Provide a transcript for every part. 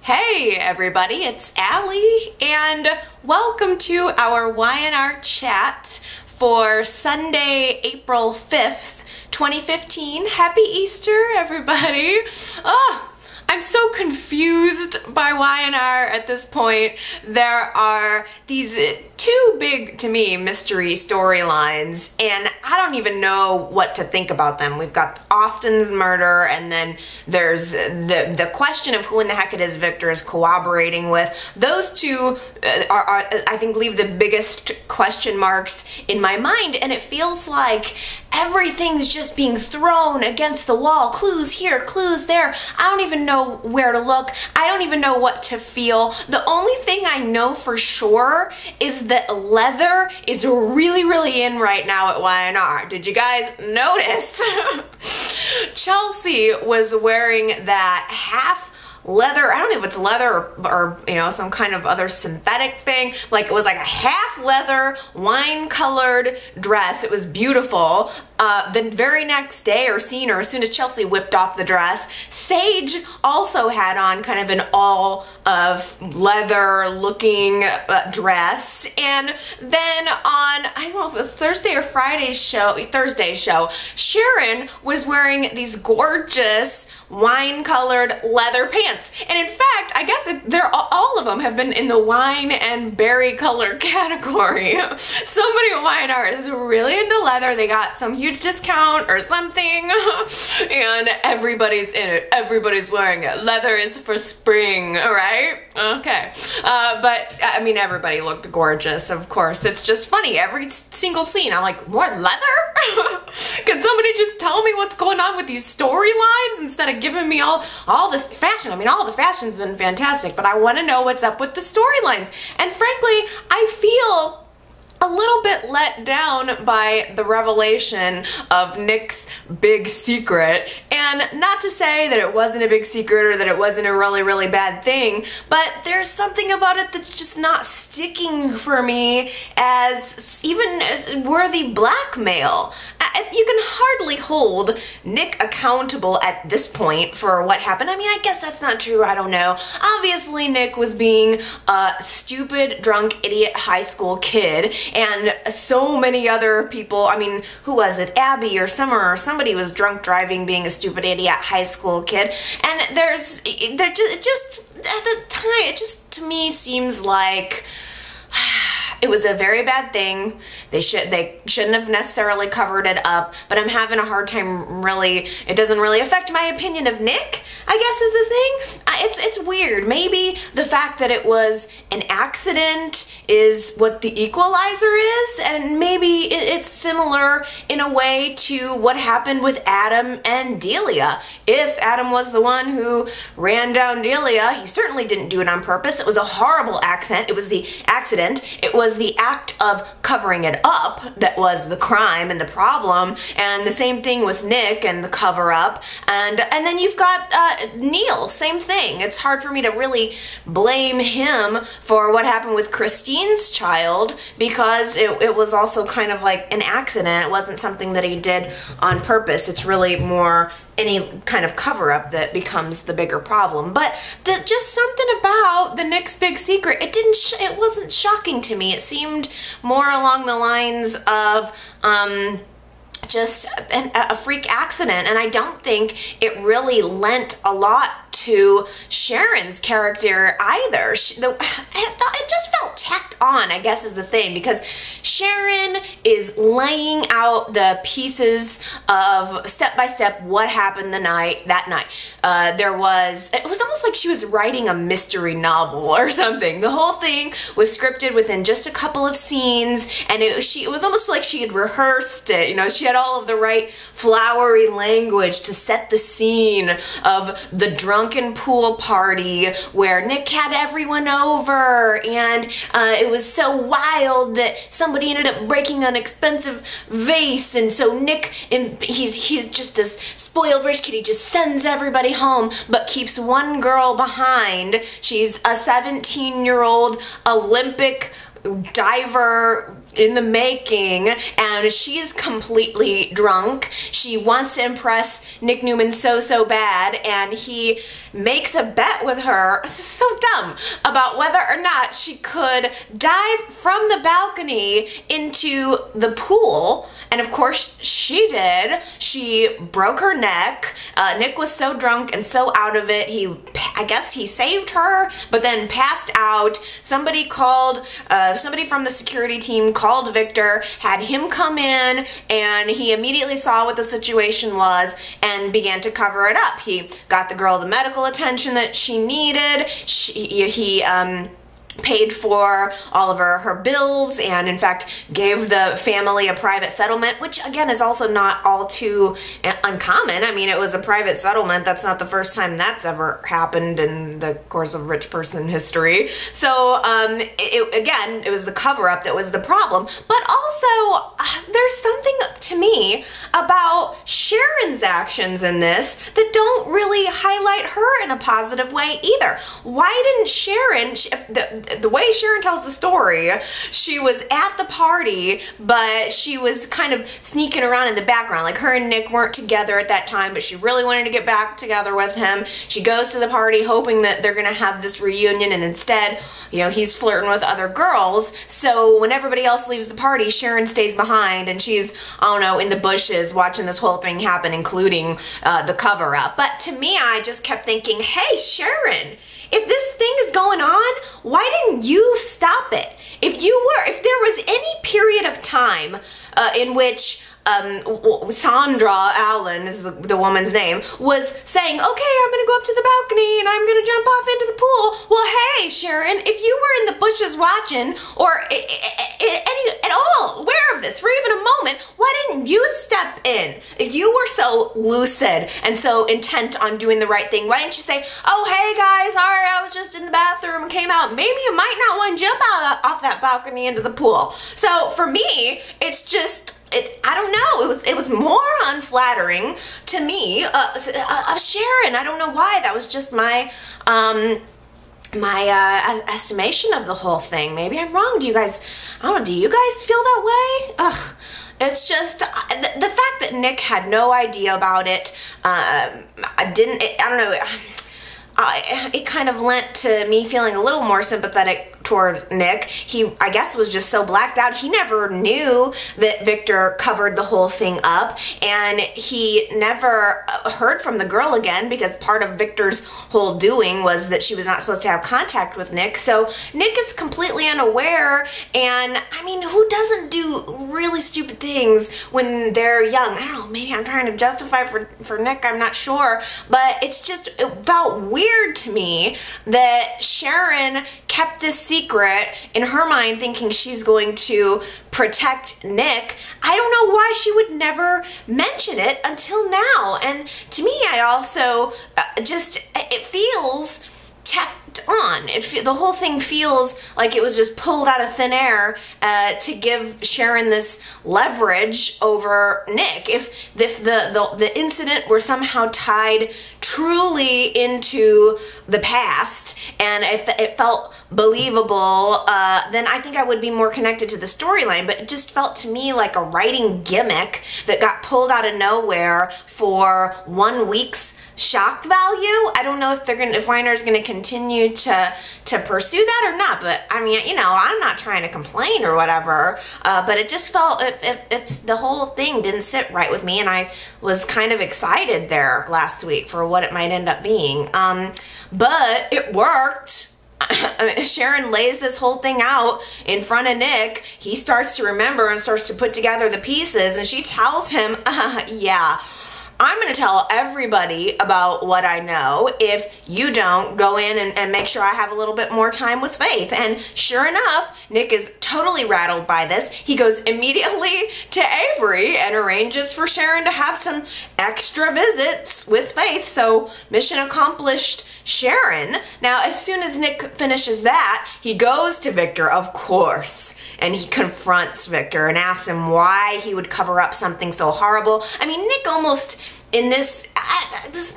Hey everybody, it's Allie and welcome to our Y&R chat for Sunday, April 5th, 2015. Happy Easter, everybody. Oh, I'm so confused by Y&R at this point. There are these two big, to me, mystery storylines, and I don't even know what to think about them. We've got Austin's murder, and then there's the question of who in the heck it is Victor is cooperating with. Those two are I think, leave the biggest question marks in my mind, and it feels like everything's just being thrown against the wall. Clues here, clues there. I don't even know where to look. I don't even know what to feel. The only thing I know for sure is that leather is really in right now at Y&R. Did you guys notice? Chelsea was wearing that half leather, I don't know if it's leather or you know, some kind of other synthetic thing. Like, it was like a half leather, wine colored dress. It was beautiful. The very next day or scene, or as soon as Chelsea whipped off the dress, Sage also had on kind of an all of leather looking dress. And then on, I don't know if it was Thursday or Friday's show, Thursday's show, Sharon was wearing these gorgeous wine colored leather pants. And in fact, I guess they're all of them have been in the wine and berry color category. Somebody at Y&R is really into leather. They got some huge discount or something, and everybody's in it. Everybody's wearing it. Leather is for spring, right? Okay. But I mean, everybody looked gorgeous, of course. It's just funny. Every single scene, I'm like, more leather? Can somebody just tell me what's going on with these storylines instead of giving me all this fashion? I mean, all the fashion's been fantastic, but I want to know what's up with the storylines. And frankly, I feel a little bit let down by the revelation of Nick's big secret. And not to say that it wasn't a big secret or that it wasn't a really bad thing, but there's something about it that's just not sticking for me as even as worthy blackmail. You can hardly hold Nick accountable at this point for what happened. I mean, I guess that's not true. I don't know. Obviously, Nick was being a stupid, drunk, idiot high school kid, and so many other people, I mean, who was it? Abby or Summer or somebody was drunk driving, being a stupid, idiot high school kid. And it just at the time, it just to me seems like it was a very bad thing. They shouldn't have necessarily covered it up, but I'm having a hard time it doesn't really affect my opinion of Nick, I guess is the thing. It's weird. Maybe the fact that it was an accident is what the equalizer is, and maybe it's similar in a way to what happened with Adam and Delia. If Adam was the one who ran down Delia, he certainly didn't do it on purpose. It was a horrible accident. It was the accident. It was the act of covering it up that was the crime and the problem, and the same thing with Nick and the cover-up. And then you've got Neil, same thing. It's hard for me to really blame him for what happened with Christine's child, because it was also kind of like an accident. It wasn't something that he did on purpose. It's really more any kind of cover-up that becomes the bigger problem. But just something about the Nick's big secret, it wasn't shocking to me. It seemed more along the lines of just a freak accident, and I don't think it really lent a lot to Sharon's character either. It just felt tacked on, I guess is the thing, because Sharon is laying out the pieces of step by step what happened that night. It was almost like she was writing a mystery novel or something. The whole thing was scripted within just a couple of scenes, and it was almost like she had rehearsed it. You know, she had all of the right flowery language to set the scene of the drunken pool party where Nick had everyone over, and it was so wild that somebody ended up breaking an expensive vase, and so Nick, he's just this spoiled rich kid. He just sends everybody home but keeps one girl behind. She's a 17-year-old Olympic diver in the making, and she's completely drunk. She wants to impress Nick Newman so bad, and he makes a bet with her, this is so dumb, about whether or not she could dive from the balcony into the pool, and of course she did. She broke her neck. Nick was so drunk and so out of it, I guess he saved her, but then passed out. Somebody from the security team called Victor, had him come in, and he immediately saw what the situation was and began to cover it up. He got the girl the medical attention that she needed. He paid for all of her bills, and in fact gave the family a private settlement, which again is also not all too uncommon. I mean, it was a private settlement. That's not the first time that's ever happened in the course of rich person history. So it was the cover-up that was the problem. But also there's something to me about Sharon's actions in this that don't really highlight her in a positive way either. Why didn't Sharon, the way Sharon tells the story, she was at the party, but she was kind of sneaking around in the background. Like, her and Nick weren't together at that time, but she really wanted to get back together with him. She goes to the party hoping that they're gonna have this reunion, and instead, you know, he's flirting with other girls. So when everybody else leaves the party, Sharon stays behind, and she's, I don't know, in the bushes watching this whole thing happen, including the cover-up. But to me, I just kept thinking, hey, Sharon, if this thing is going on, why didn't you stop it? If there was any period of time in which Sandra Allen is the woman's name, was saying, okay, I'm gonna go up to the balcony and I'm gonna jump off into the pool. Well, hey, Sharon, if you were in the bushes watching, or at all aware of this for even a moment, why didn't you step in? If you were so lucid and so intent on doing the right thing, why didn't you say, oh, hey guys, sorry, I was just in the bathroom and came out. Maybe you might not want to jump off that balcony into the pool. So for me, it's just, I don't know, it was more unflattering to me of Sharon. I don't know why. That was just my estimation of the whole thing. Maybe I'm wrong. Do you guys feel that way? Ugh. It's just the fact that Nick had no idea about it. I don't know. It kind of lent to me feeling a little more sympathetic toward Nick. He, I guess, was just so blacked out. He never knew that Victor covered the whole thing up, and he never heard from the girl again, because part of Victor's whole doing was that she was not supposed to have contact with Nick. So Nick is completely unaware, and I mean, who doesn't do really stupid things when they're young? I don't know, maybe I'm trying to justify for Nick, I'm not sure, but it felt weird to me that Sharon kept this secret in her mind, thinking she's going to protect Nick. I don't know why she would never mention it until now. And to me, I also it feels tacked on. The whole thing feels like it was just pulled out of thin air to give Sharon this leverage over Nick. If the incident were somehow tied truly into the past, and if it felt believable, then I think I would be more connected to the storyline. But it just felt to me like a writing gimmick that got pulled out of nowhere for 1 week's shock value. I don't know if Weiner's gonna continue to pursue that or not, but I mean, you know, I'm not trying to complain or whatever, but it just felt, it's the whole thing didn't sit right with me, and I was kind of excited there last week for what it might end up being, but it worked. Sharon lays this whole thing out in front of Nick. He starts to remember and starts to put together the pieces, and she tells him, yeah, I'm going to tell everybody about what I know if you don't go in and make sure I have a little bit more time with Faith. And sure enough, Nick is totally rattled by this. He goes immediately to Avery and arranges for Sharon to have some extra visits with Faith. So mission accomplished, Sharon. Now, as soon as Nick finishes that, he goes to Victor, of course, and he confronts Victor and asks him why he would cover up something so horrible. I mean, Nick almost in this,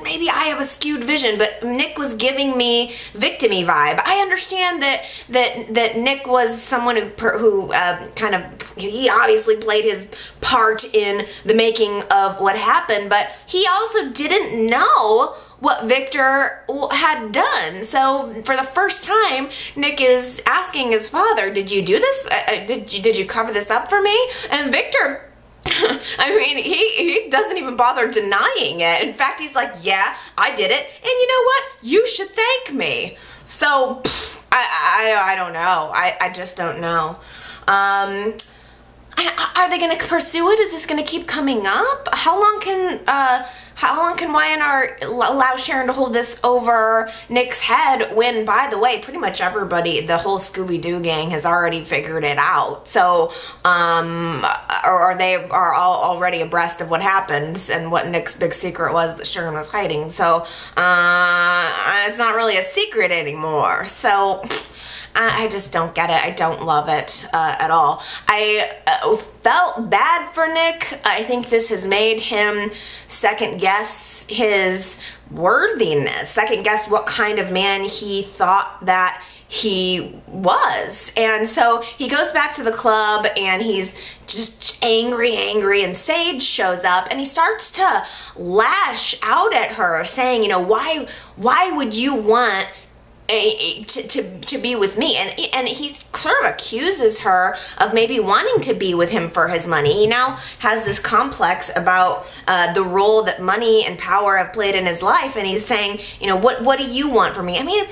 maybe I have a skewed vision, but Nick was giving me victim-y vibe. I understand that Nick was someone who kind of, he obviously played his part in the making of what happened, but he also didn't know what Victor had done. So for the first time, Nick is asking his father, did you do this? Did you cover this up for me? And Victor, I mean, he doesn't even bother denying it. In fact, he's like, yeah, I did it. And you know what? You should thank me. So I don't know. I just don't know. Are they going to pursue it? Is this going to keep coming up? How long can Y&R allow Sharon to hold this over Nick's head when, by the way, pretty much everybody, the whole Scooby-Doo gang has already figured it out? So, or they are all already abreast of what happened and what Nick's big secret was that Sharon was hiding. So, it's not really a secret anymore. So, I just don't get it. I don't love it at all. I felt bad for Nick. I think this has made him second guess his worthiness, second guess what kind of man he thought that he was. And so he goes back to the club and he's just angry, and Sage shows up and he starts to lash out at her saying, you know, why would you want to be with me? And he sort of accuses her of maybe wanting to be with him for his money. He now has this complex about the role that money and power have played in his life, and he's saying, you know, what do you want from me? I mean,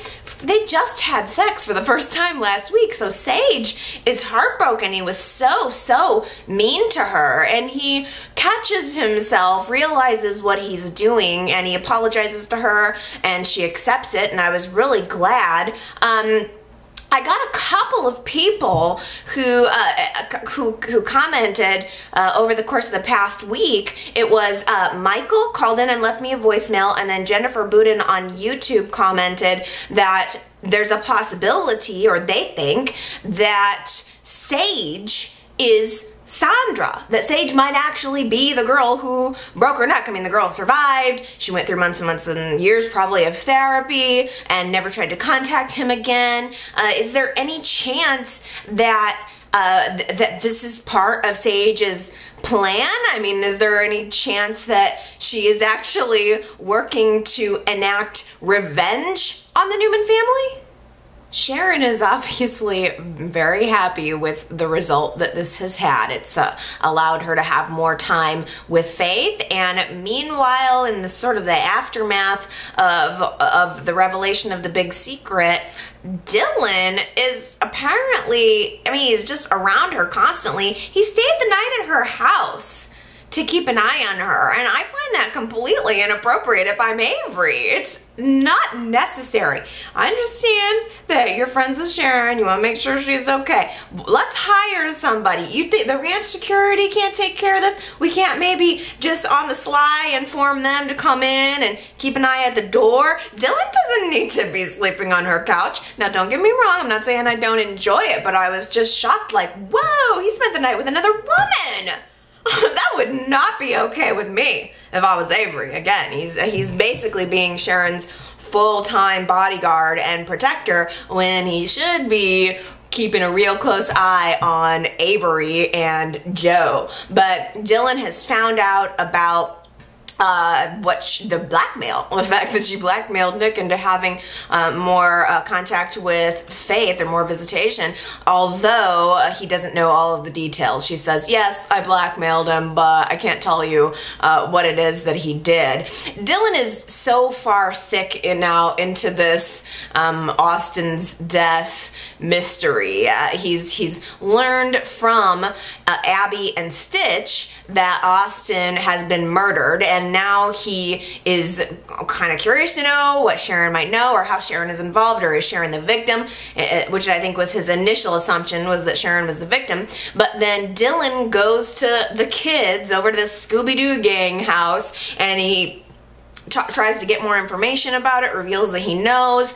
they just had sex for the first time last week, so Sage is heartbroken. He was so mean to her, and he catches himself, realizes what he's doing, and he apologizes to her, and she accepts it, and I was really glad. I got a couple of people who commented over the course of the past week. It was Michael called in and left me a voicemail, and then Jennifer Budin on YouTube commented that there's a possibility, or they think, that Sage is Sandra, that Sage might actually be the girl who broke her neck. I mean, the girl survived. She went through months and months and years probably of therapy and never tried to contact him again. Is there any chance that that this is part of Sage's plan? I mean, is there any chance that she is actually working to enact revenge on the Newman family? Sharon is obviously very happy with the result that this has had. It's allowed her to have more time with Faith, and meanwhile, in the sort of the aftermath of the revelation of the big secret, Dylan is apparently, I mean, he's just around her constantly. He stayed the night at her house to keep an eye on her, and I find that completely inappropriate if I'm Avery. It's not necessary. I understand that you're friends with Sharon, you want to make sure she's okay. Let's hire somebody. You think the ranch security can't take care of this? We can't maybe just on the sly inform them to come in and keep an eye at the door? Dylan doesn't need to be sleeping on her couch. Now, don't get me wrong, I'm not saying I don't enjoy it, but I was just shocked, like, whoa, he spent the night with another woman. That would not be okay with me if I was Avery. Again, he's basically being Sharon's full-time bodyguard and protector when he should be keeping a real close eye on Avery and Joe. But Dylan has found out about the blackmail, the fact that she blackmailed Nick into having more contact with Faith or more visitation, although he doesn't know all of the details. She says, yes, I blackmailed him, but I can't tell you what it is that he did. Dylan is so far thick now into this Austin's death mystery. He's learned from Abby and Stitch that Austin has been murdered, and now he is kind of curious to know what Sharon might know or how Sharon is involved, or is Sharon the victim, which I think was his initial assumption, was that Sharon was the victim. But then Dylan goes to the kids over to this Scooby-Doo gang house, and he tries to get more information about it, reveals that he knows.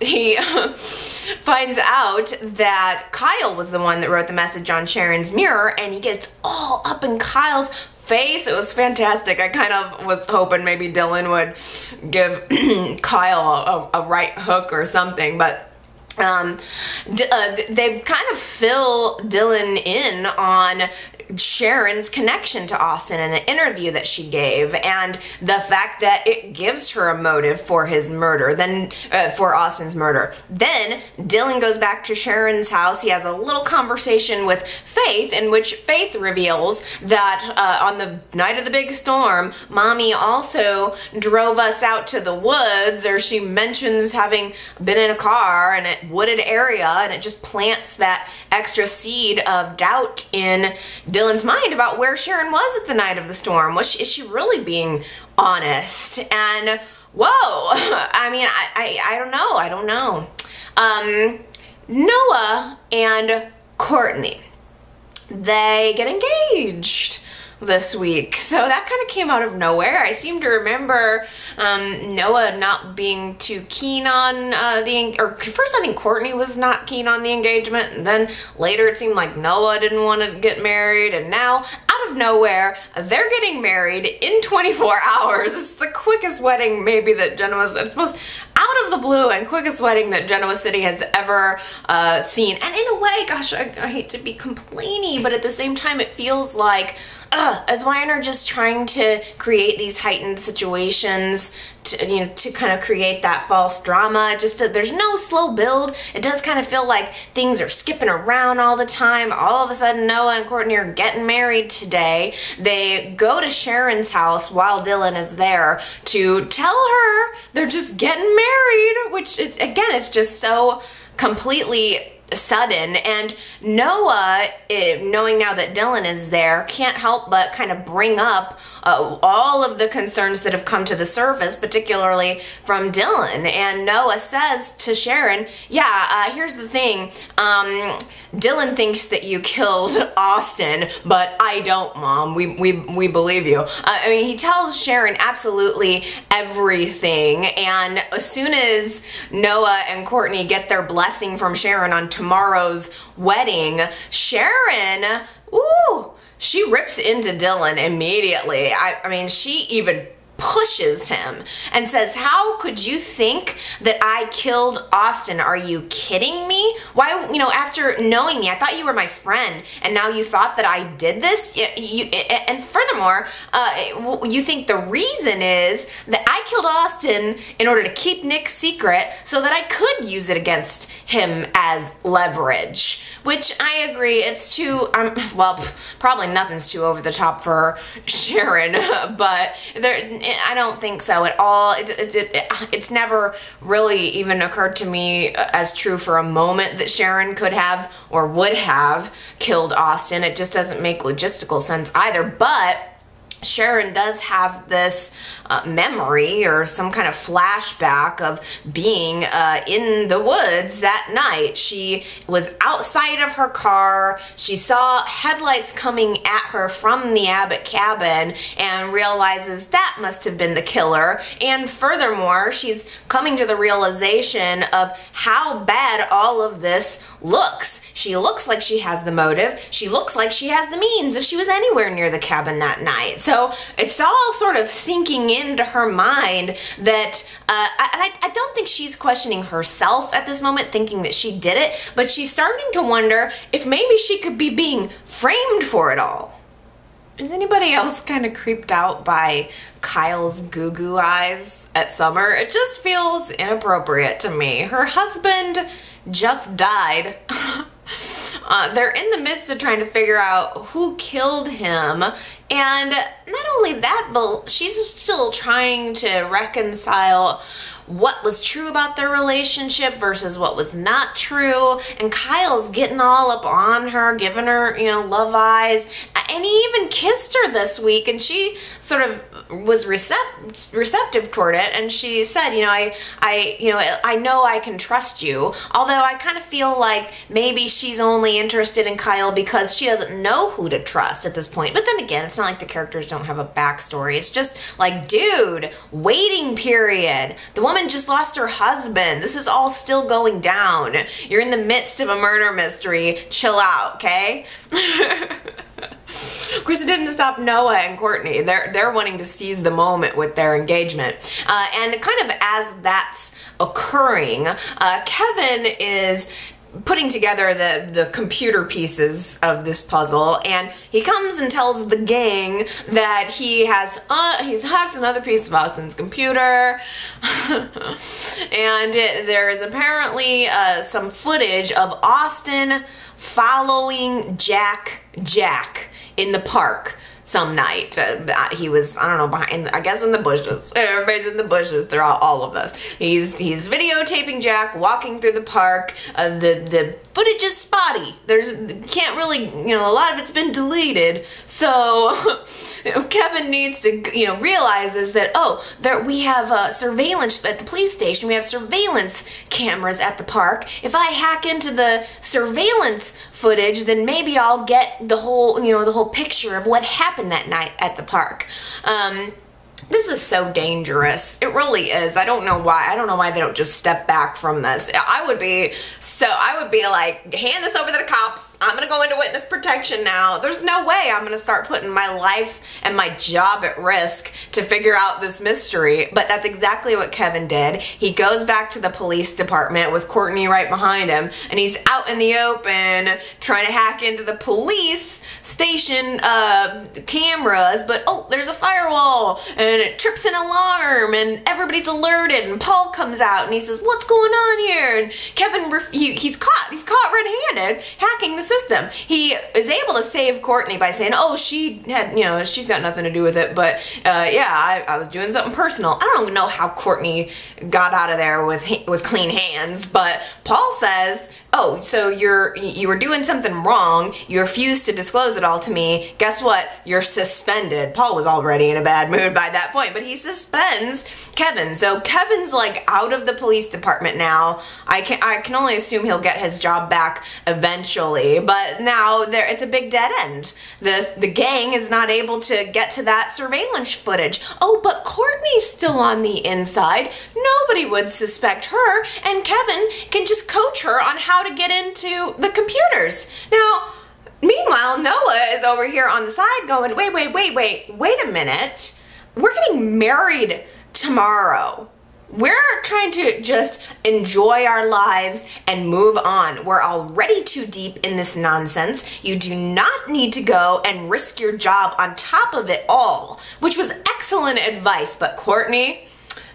He finds out that Kyle was the one that wrote the message on Sharon's mirror, and he gets all up in Kyle's face. It was fantastic. I kind of was hoping maybe Dylan would give Kyle a right hook or something, but they kind of fill Dylan in on Sharon's connection to Austin and the interview that she gave, and the fact that it gives her a motive for his murder, for Austin's murder. Then Dylan goes back to Sharon's house. He has a little conversation with Faith, in which Faith reveals that on the night of the big storm, Mommy also drove us out to the woods, or she mentions having been in a car in a wooded area, and it just plants that extra seed of doubt in Dylan's mind about where Sharon was at the night of the storm. Is she really being honest? And whoa, I mean, I don't know. Noah and Courtney, they get engaged this week. So that kind of came out of nowhere. I seem to remember Noah not being too keen on first I think Courtney was not keen on the engagement, and then later it seemed like Noah didn't want to get married, and now out of nowhere they're getting married in 24 hours. It's the quickest wedding maybe that it's most out of the blue and quickest wedding that Genoa City has ever seen. And in a way, gosh, I hate to be complainy, but at the same time it feels like as Weiner just trying to create these heightened situations to kind of create that false drama. There's no slow build. It does kind of feel like things are skipping around all the time. All of a sudden, Noah and Courtney are getting married today. They go to Sharon's house while Dylan is there to tell her they're just getting married, which is, again, it's just so completely sudden. And Noah, knowing now that Dylan is there, can't help but kind of bring up all of the concerns that have come to the surface, particularly from Dylan. And Noah says to Sharon, here's the thing, Dylan thinks that you killed Austin, but I don't, Mom. We believe you. I mean, he tells Sharon absolutely everything, and as soon as Noah and Courtney get their blessing from Sharon on tomorrow's wedding, Sharon, she rips into Dylan immediately. I mean, she even pushes him and says, "How could you think that I killed Austin? Are you kidding me? Why, after knowing me, I thought you were my friend, and now you thought that I did this? And furthermore, you think the reason is that I killed Austin in order to keep Nick's secret so that I could use it against him as leverage." Which I agree, it's too, probably nothing's too over the top for Sharon, but I don't think so at all. It's never really even occurred to me as true for a moment that Sharon could have or would have killed Austin. It just doesn't make logistical sense either, but Sharon does have this memory or some kind of flashback of being in the woods that night. She was outside of her car. She saw headlights coming at her from the Abbott cabin and realizes that must have been the killer. And furthermore, she's coming to the realization of how bad all of this looks. She looks like she has the motive. She looks like she has the means if she was anywhere near the cabin that night. So it's all sort of sinking into her mind that, and I don't think she's questioning herself at this moment, thinking that she did it, but she's starting to wonder if maybe she could be being framed for it all. Is anybody else kind of creeped out by Kyle's goo-goo eyes at Summer? It just feels inappropriate to me. Her husband just died. They're in the midst of trying to figure out who killed him, and not only that, but she's still trying to reconcile what was true about their relationship versus what was not true. And Kyle's getting all up on her, giving her, love eyes. And he even kissed her this week, and she sort of was receptive toward it. And she said, I know I can trust you. Although I kind of feel like maybe she's only interested in Kyle because she doesn't know who to trust at this point. But then again, it's not like the characters don't have a backstory. It's just like, dude, waiting period. The woman just lost her husband. This is all still going down. You're in the midst of a murder mystery. Chill out, okay? Of course, it didn't stop Noah and Courtney. They're wanting to seize the moment with their engagement. And kind of as that's occurring, Kevin is putting together the computer pieces of this puzzle, and he comes and tells the gang that he's hacked another piece of Austin's computer. And there is apparently some footage of Austin following Jack in the park some night. He was, I don't know, behind, I guess in the bushes. Everybody's in the bushes throughout all of this. He's videotaping Jack walking through the park. The footage is spotty. Can't really, a lot of it's been deleted. So Kevin needs to, realizes that, we have surveillance at the police station. We have surveillance cameras at the park. If I hack into the surveillance footage, then maybe I'll get the whole picture of what happened that night at the park. This is so dangerous. It really is. I don't know why. I don't know why they don't just step back from this. I would be like, hand this over to the cops. I'm gonna go into witness protection now. There's no way I'm gonna start putting my life and my job at risk to figure out this mystery. But that's exactly what Kevin did. He goes back to the police department with Courtney right behind him, and he's out in the open trying to hack into the police station cameras, but there's a firewall, and it trips an alarm, and everybody's alerted, and Paul comes out, and he says, what's going on here? And Kevin, he's caught red-handed hacking the system. He is able to save Courtney by saying, she's got nothing to do with it, but I was doing something personal. I don't even know how Courtney got out of there with clean hands, but Paul says, so you were doing something wrong. You refused to disclose it all to me. Guess what? You're suspended. Paul was already in a bad mood by that point, but he suspends Kevin. So Kevin's like out of the police department now. I can only assume he'll get his job back eventually, but now it's a big dead end. The gang is not able to get to that surveillance footage. But Courtney's still on the inside. Nobody would suspect her, and Kevin can just coach her on how to get into the computers. Now, meanwhile, Noah is over here on the side going, wait a minute. We're getting married tomorrow. We're trying to just enjoy our lives and move on. We're already too deep in this nonsense. You do not need to go and risk your job on top of it all, which was excellent advice. But Courtney,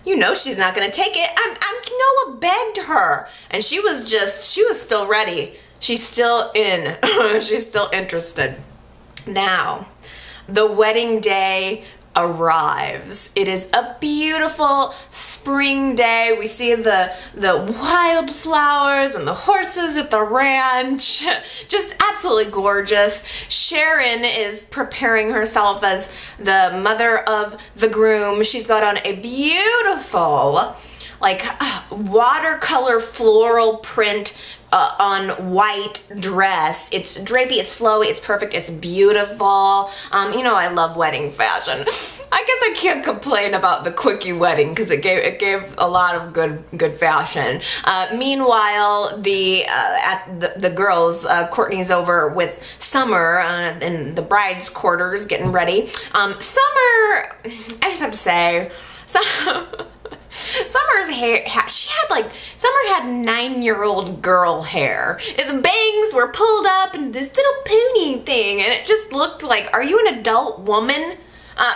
she's not going to take it. Noah begged her, and she was still ready. She's still in. She's still interested. Now, the wedding day arrives. It is a beautiful spring day. We see the wildflowers and the horses at the ranch. Just absolutely gorgeous. Sharon is preparing herself as the mother of the groom. She's got on a beautiful watercolor floral print on white dress. It's drapey, it's flowy, it's perfect, it's beautiful. I love wedding fashion. I guess I can't complain about the quickie wedding because it gave a lot of good fashion. Meanwhile, the girls, Courtney's over with Summer in the bride's quarters getting ready. Summer, I just have to say, Summer's hair, Summer had 9-year-old girl hair. The bangs were pulled up in this little pony thing, and it just looked like, are you an adult woman?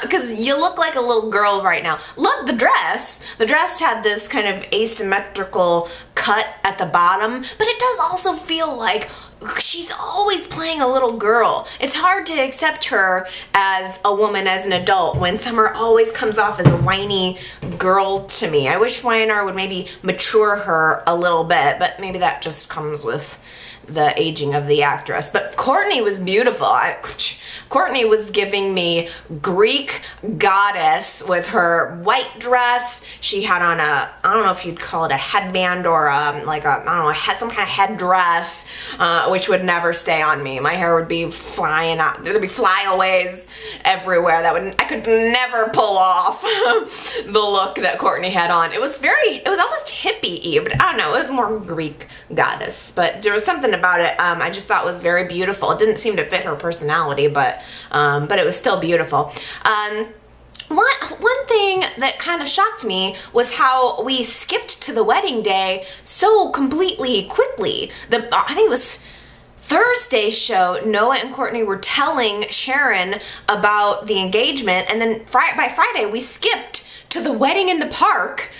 Because you look like a little girl right now. Love the dress. The dress had this kind of asymmetrical cut at the bottom, but it does also feel like she's always playing a little girl. It's hard to accept her as a woman, as an adult, when Summer always comes off as a whiny girl to me. I wish Y&R would maybe mature her a little bit, but maybe that just comes with the aging of the actress. But Courtney was beautiful. Courtney was giving me Greek goddess with her white dress. She had on I don't know if you'd call it a headband or some kind of headdress which would never stay on me. My hair would be flying out. There'd be flyaways everywhere. I could never pull off the look that Courtney had on. It was almost hippie-y, but I don't know, it was more Greek goddess. But there was something about it I just thought was very beautiful. It didn't seem to fit her personality, but it was still beautiful. One thing that kind of shocked me was how we skipped to the wedding day so completely quickly. I think it was Thursday's show, Noah and Courtney were telling Sharon about the engagement, and then by Friday we skipped to the wedding in the park.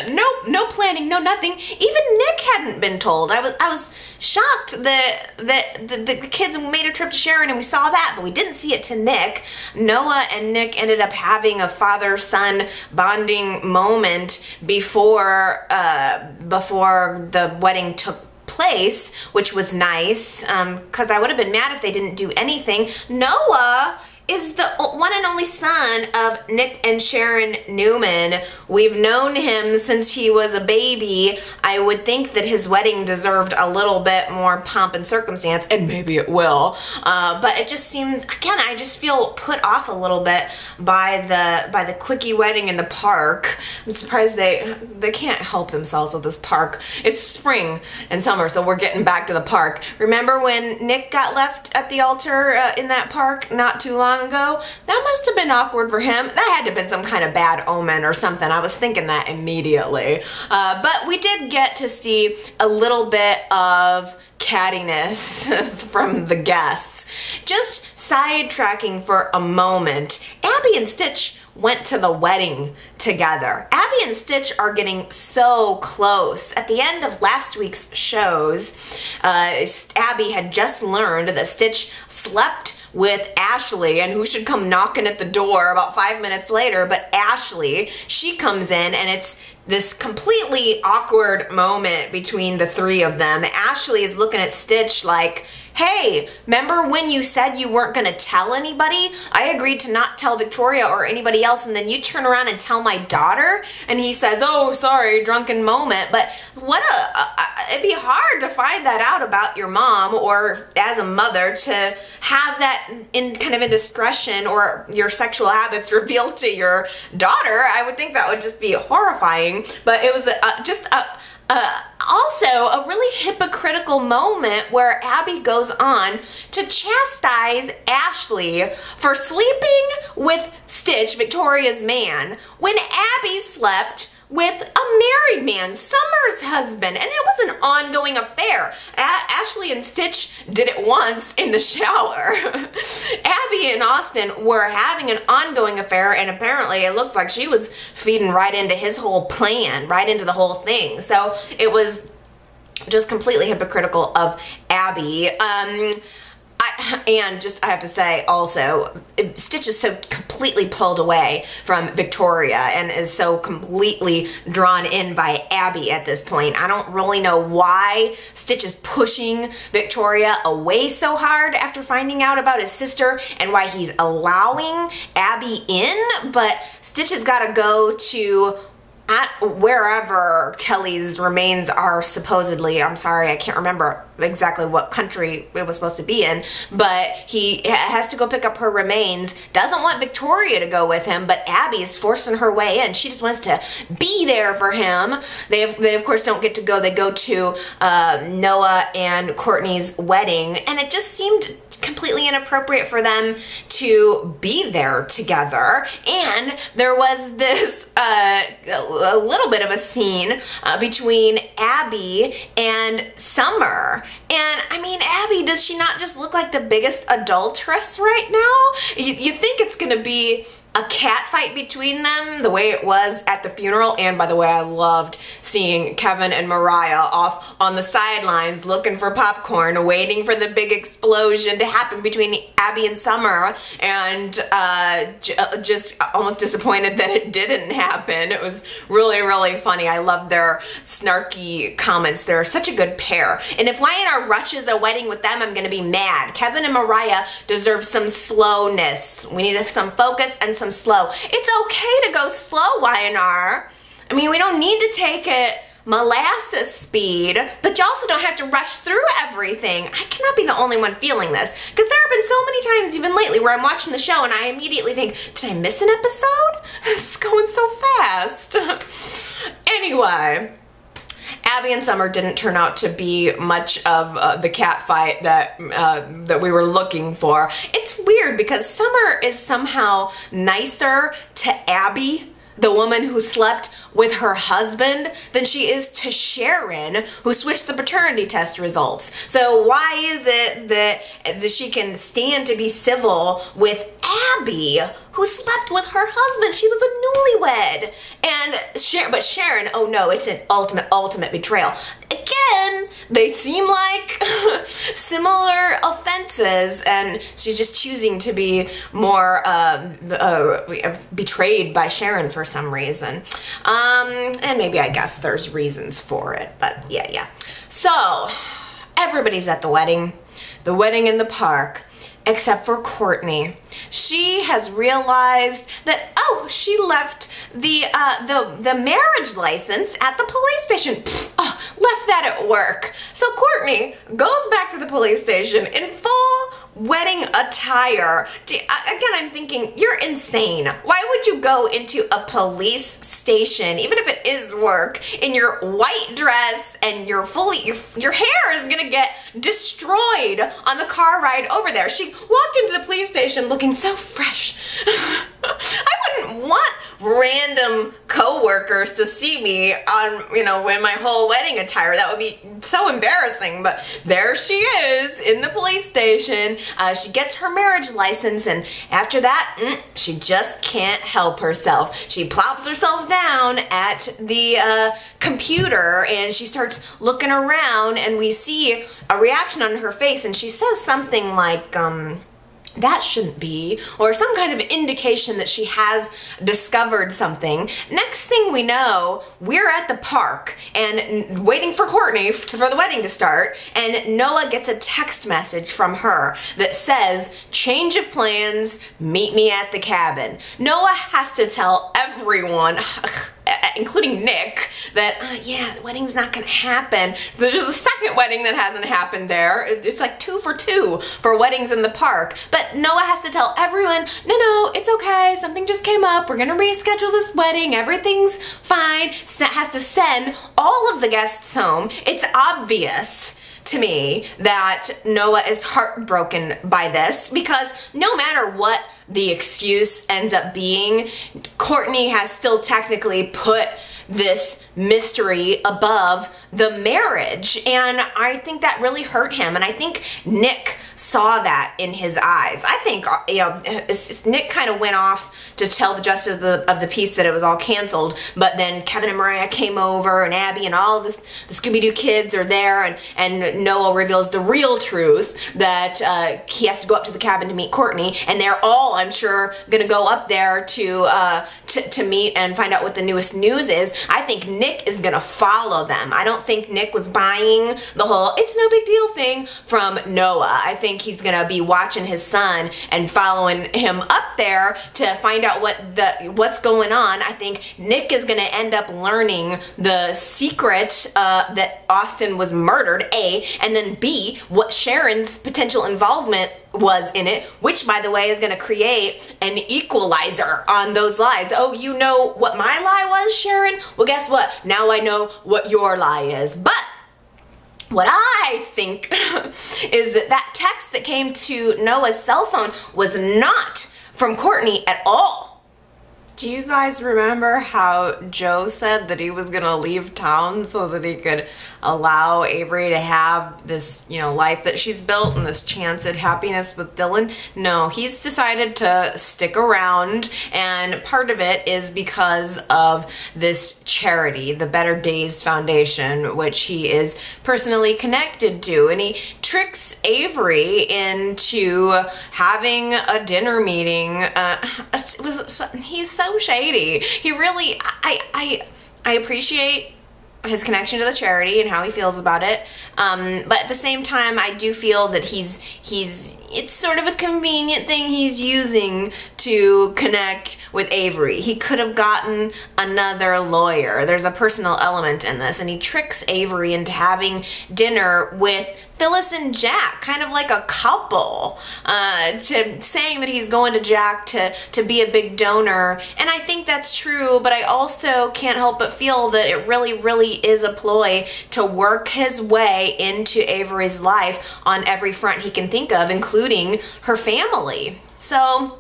No planning, no nothing. Even Nick hadn't been told. I was shocked that the kids made a trip to Sharon and we saw that, but we didn't see it to Nick. Noah and Nick ended up having a father-son bonding moment before the wedding took place, which was nice, because I would have been mad if they didn't do anything. Noah is the one and only son of Nick and Sharon Newman. We've known him since he was a baby. I would think that his wedding deserved a little bit more pomp and circumstance, and maybe it will. But it just seems, again, I just feel put off a little bit by the quickie wedding in the park. I'm surprised they can't help themselves with this park. It's spring and summer, so we're getting back to the park. Remember when Nick got left at the altar in that park not too long ago? That must have been awkward for him. That had to have been some kind of bad omen or something. I was thinking that immediately. But we did get to see a little bit of cattiness from the guests. Just sidetracking for a moment, Abby and Stitch went to the wedding together. Abby and Stitch are getting so close. At the end of last week's shows, Abby had just learned that Stitch slept with Ashley, and who should come knocking at the door about 5 minutes later but Ashley. She comes in, and it's this completely awkward moment between the three of them. Ashley is looking at Stitch like, hey, remember when you said you weren't going to tell anybody? I agreed to not tell Victoria or anybody else, and then you turn around and tell my daughter? And he says, oh, sorry, drunken moment. But it'd be hard to find that out about your mom, or as a mother to have that in kind of indiscretion or your sexual habits revealed to your daughter. I would think that would just be horrifying. But it was also a really hypocritical moment where Abby goes on to chastise Ashley for sleeping with Stitch, Victoria's man, when Abby slept with a married man, Summer's husband, and it was an ongoing affair. Ashley and Stitch did it once in the shower. Abby and Austin were having an ongoing affair, and apparently it looks like she was feeding right into his whole plan, right into the whole thing. So it was just completely hypocritical of Abby. I have to say also, Stitch is so completely pulled away from Victoria and is so completely drawn in by Abby at this point. I don't really know why Stitch is pushing Victoria away so hard after finding out about his sister, and why he's allowing Abby in, but Stitch has got to go to wherever Kelly's remains are supposedly. I'm sorry, I can't remember exactly what country it was supposed to be in, but he has to go pick up her remains. Doesn't want Victoria to go with him, but Abby is forcing her way in. She just wants to be there for him. They of course don't get to go. They go to Noah and Courtney's wedding, and it just seemed completely inappropriate for them to be there together. And there was this a little bit of a scene between Abby and Summer. And I mean, Abby, does she not just look like the biggest adulteress right now? You think it's gonna be a cat fight between them the way it was at the funeral. And by the way, I loved seeing Kevin and Mariah off on the sidelines looking for popcorn, waiting for the big explosion to happen between Abby and Summer, and just almost disappointed that it didn't happen. It was really, really funny. I loved their snarky comments. They're such a good pair. And if Wyatt rushes a wedding with them, I'm gonna be mad. Kevin and Mariah deserve some slowness. We need some focus and some slow. It's okay to go slow, Y&R. I mean, we don't need to take it molasses speed, but you also don't have to rush through everything. I cannot be the only one feeling this, because there have been so many times, even lately, where I'm watching the show and I immediately think, did I miss an episode? This is going so fast. Anyway, Abby and Summer didn't turn out to be much of the cat fight that we were looking for. It's weird because Summer is somehow nicer to Abby, the woman who slept with her husband, than she is to Sharon, who switched the paternity test results. So why is it that she can stand to be civil with Abby, who slept with her husband? She was a newlywed. But Sharon, oh no, it's an ultimate betrayal. Again, they seem like similar offenses, and she's just choosing to be more betrayed by Sharon for some reason. And maybe I guess there's reasons for it, but yeah. So, everybody's at the wedding in the park, except for Courtney. She has realized that, oh, she left the marriage license at the police station. Left that at work. So Courtney goes back to the police station in full wedding attire. Again, I'm thinking, you're insane. Why would you go into a police station, even if it is work, in your white dress and your hair is gonna get destroyed on the car ride over there? She walked into the police station looking so fresh. I wouldn't want random co-workers to see me on, in my whole wedding attire. That would be so embarrassing. But there she is in the police station. She gets her marriage license, and after that, she just can't help herself. She plops herself down at the computer, and she starts looking around, and we see a reaction on her face, and she says something like, that shouldn't be, or some kind of indication that she has discovered something. Next thing we know, we're at the park and waiting for Courtney for the wedding to start, and Noah gets a text message from her that says, change of plans, meet me at the cabin. Noah has to tell everyone, including Nick, that, yeah, the wedding's not gonna happen. There's just a second wedding that hasn't happened there. It's like 2 for 2 for weddings in the park. But Noah has to tell everyone, no, it's okay, something just came up, we're gonna reschedule this wedding, everything's fine. Has to send all of the guests home. It's obvious to me that Noah is heartbroken by this, because no matter what the excuse ends up being, Courtney has still technically put this mystery above the marriage, and I think that really hurt him, and I think Nick saw that in his eyes. I think, Nick kind of went off to tell the justice of the peace that it was all canceled, but then Kevin and Mariah came over, and Abby and all of the Scooby-Doo kids are there, and Noah reveals the real truth that he has to go up to the cabin to meet Courtney, and they're all, I'm sure, gonna go up there to meet and find out what the newest news is. I think Nick is gonna follow them. I don't think Nick was buying the whole it's no big deal thing from Noah. I think he's gonna be watching his son and following him up there to find out what's going on. I think Nick is gonna end up learning the secret that Austin was murdered, A, and then B, what Sharon's potential involvement was in it, which, by the way, is going to create an equalizer on those lies. Oh, you know what my lie was, Sharon? Well, guess what? Now I know what your lie is. But what I think is that text that came to Noah's cell phone was not from Courtney at all. Do you guys remember how Joe said that he was gonna leave town so that he could allow Avery to have this, life that she's built and this chance at happiness with Dylan? No, he's decided to stick around, and part of it is because of this charity, the Better Days Foundation, which he is personally connected to, and he tricks Avery into having a dinner meeting. He's so shady. He really, I appreciate his connection to the charity and how he feels about it. But at the same time, I do feel that it's sort of a convenient thing he's using to connect with Avery. He could have gotten another lawyer. There's a personal element in this, and he tricks Avery into having dinner with Phyllis and Jack, kind of like a couple, to saying that he's going to Jack to be a big donor. And I think that's true, but I also can't help but feel that it really, really is a ploy to work his way into Avery's life on every front he can think of, including her family. So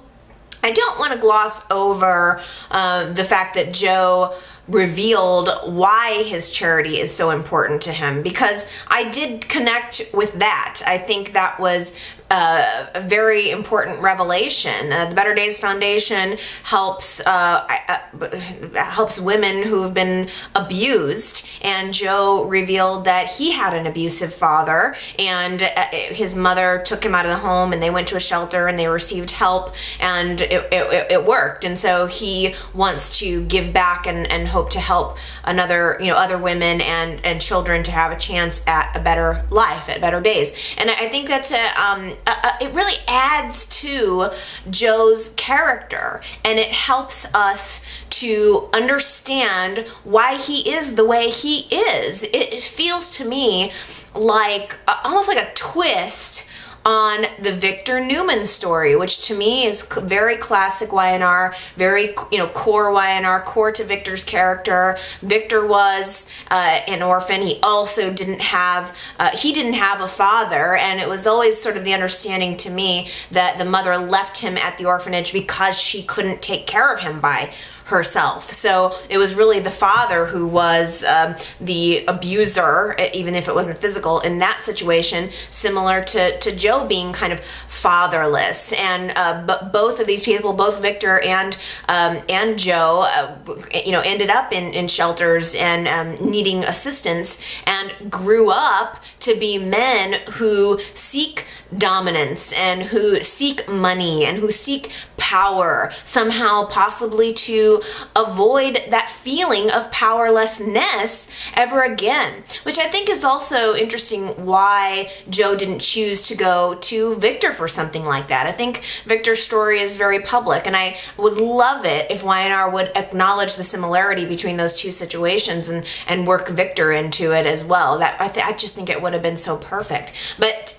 I don't want to gloss over the fact that Joe revealed why his charity is so important to him, because I did connect with that. I think that was a very important revelation. The Better Days Foundation helps women who have been abused, and Joe revealed that he had an abusive father, and his mother took him out of the home, and they went to a shelter, and they received help, and it worked. And so he wants to give back and hope to help other women and children to have a chance at a better life, at better days. And I think that's it really adds to Joe's character, and it helps us to understand why he is the way he is. It feels to me like almost like a twist on the Victor Newman story, which to me is very classic YNR, very core YNR, core to Victor's character. Victor was an orphan. He also didn't have a father, and it was always sort of the understanding to me that the mother left him at the orphanage because she couldn't take care of him by herself. So it was really the father who was the abuser, even if it wasn't physical in that situation, similar to Joe being kind of fatherless. And both of these people, both Victor and Joe, ended up in shelters and needing assistance, and grew up to be men who seek dominance and who seek money and who seek power, somehow possibly to avoid that feeling of powerlessness ever again, which I think is also interesting why Joe didn't choose to go to Victor for something like that. I think Victor's story is very public, and I would love it if YNR would acknowledge the similarity between those two situations and work Victor into it as well. That I just think it would have been so perfect. But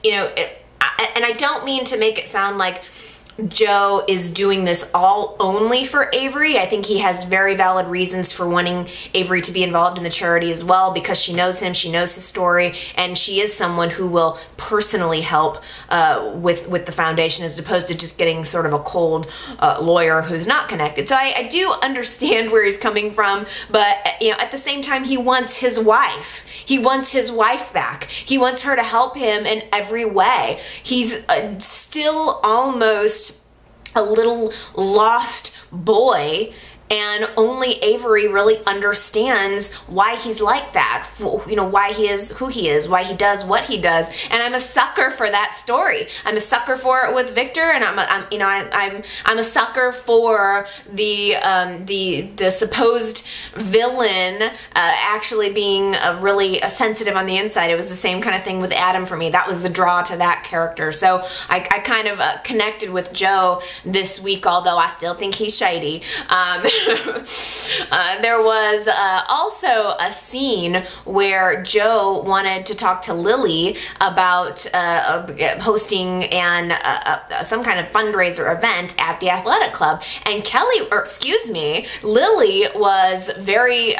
and I don't mean to make it sound like Joe is doing this all only for Avery. I think he has very valid reasons for wanting Avery to be involved in the charity as well, because she knows him, she knows his story, and she is someone who will personally help with the foundation, as opposed to just getting sort of a cold lawyer who's not connected. So I do understand where he's coming from, but at the same time, he wants his wife. He wants his wife back. He wants her to help him in every way. He's still almost a little lost boy, and only Avery really understands why he's like that, why he is who he is, why he does what he does. And I'm a sucker for that story. I'm a sucker for it with Victor, and I'm a sucker for the supposed villain actually being really sensitive on the inside. It was the same kind of thing with Adam for me. That was the draw to that character. So I kind of connected with Joe this week, although I still think he's shady. There was also a scene where Joe wanted to talk to Lily about hosting some kind of fundraiser event at the athletic club, and Lily was very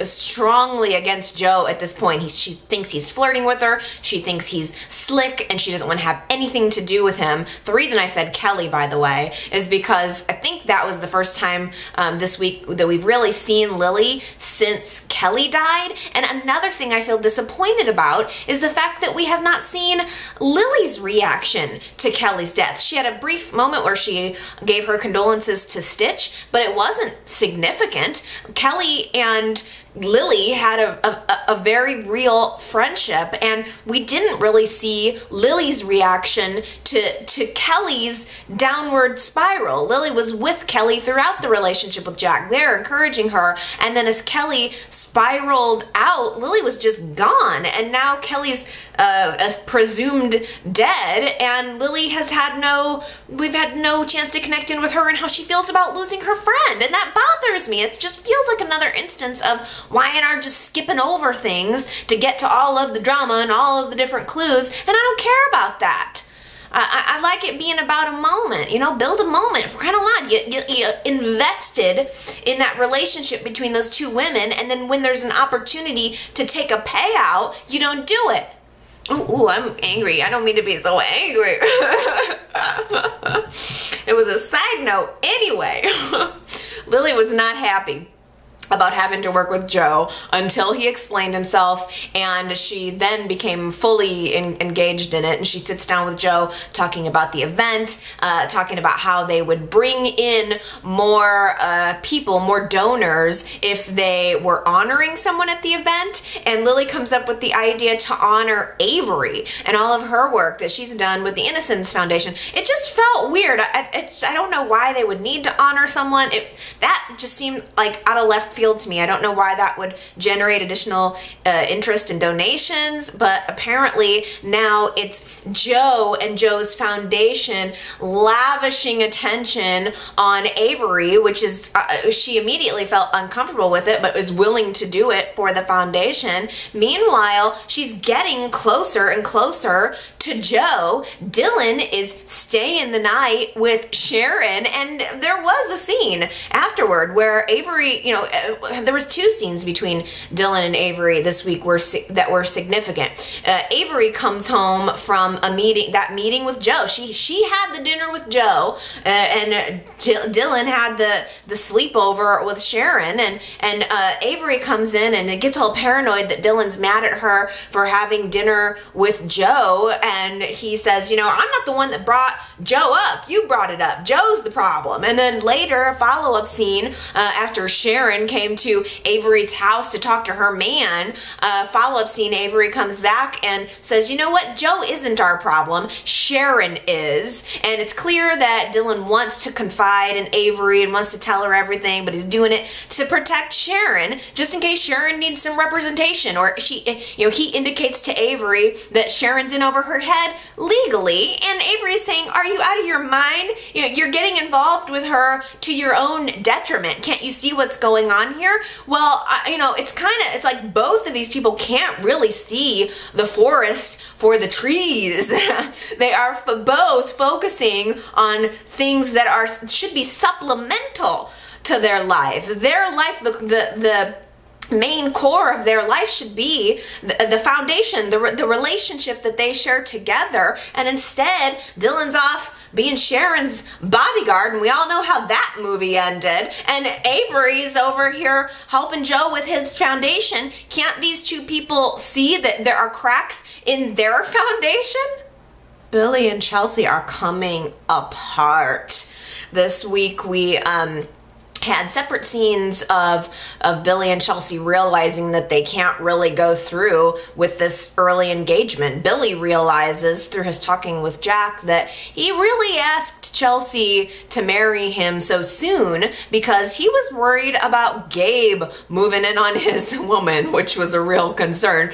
strongly against Joe at this point. She thinks he's flirting with her, she thinks he's slick, and she doesn't want to have anything to do with him. The reason I said Kelly, by the way, is because I think that was the first time this week that we've really seen Lily since Kelly died. And another thing I feel disappointed about is the fact that we have not seen Lily's reaction to Kelly's death. She had a brief moment where she gave her condolences to Stitch, but it wasn't significant. Kelly and Lily had a very real friendship, and we didn't really see Lily's reaction to Kelly's downward spiral. Lily was with Kelly throughout the relationship, relationship with Jack there, encouraging her. And then as Kelly spiraled out, Lily was just gone. And now Kelly's presumed dead, and Lily has had we've had no chance to connect in with her and how she feels about losing her friend. And that bothers me. It just feels like another instance of Y&R just skipping over things to get to all of the drama and all of the different clues, and I don't care about that. I like it being about a moment, you know, build a moment for kind of loud. You invested in that relationship between those two women, and then when there's an opportunity to take a payout, you don't do it. Ooh, I'm angry. I don't mean to be so angry. It was a side note. Anyway, Lily was not happy about having to work with Joe until he explained himself, and she then became fully engaged in it. And she sits down with Joe talking about the event, talking about how they would bring in more people, more donors, if they were honoring someone at the event. And Lily comes up with the idea to honor Avery and all of her work that she's done with the Innocence Foundation. It just felt weird. I don't know why they would need to honor someone. That just seemed like out of left field to me. I don't know why that would generate additional interest in donations, but apparently now it's Joe and Joe's foundation lavishing attention on Avery, which is, she immediately felt uncomfortable with it, but was willing to do it for the foundation. Meanwhile, she's getting closer and closer to Joe. Dylan is staying the night with Sharon, and there was a scene afterward where Avery, you know, there was two scenes between Dylan and Avery this week that were significant. Avery comes home from that meeting with Joe. She had the dinner with Joe, and Dylan had the sleepover with Sharon, and Avery comes in and it gets all paranoid that Dylan's mad at her for having dinner with Joe, and he says, you know, I'm not the one that brought Joe up. You brought it up. Joe's the problem. And then later, a follow-up scene after Sharon came to Avery's house to talk to her man, follow-up scene, Avery comes back and says, you know what, Joe isn't our problem, Sharon is. And it's clear that Dylan wants to confide in Avery and wants to tell her everything, but he's doing it to protect Sharon, just in case Sharon needs some representation, or he indicates to Avery that Sharon's in over her head legally, and Avery's saying, are you out of your mind? You know, you're getting involved with her to your own detriment. Can't you see what's going on here? Well, you know, it's like both of these people can't really see the forest for the trees. They are both focusing on things that should be supplemental to their life. Their life, the main core of their life should be the foundation, the relationship that they share together. And instead, Dylan's off being Sharon's bodyguard, and we all know how that movie ended. And Avery's over here helping Joe with his foundation. Can't these two people see that there are cracks in their foundation? Billy and Chelsea are coming apart. This week we had separate scenes of Billy and Chelsea realizing that they can't really go through with this early engagement. Billy realizes through his talking with Jack that he really asked Chelsea to marry him so soon because he was worried about Gabe moving in on his woman, which was a real concern.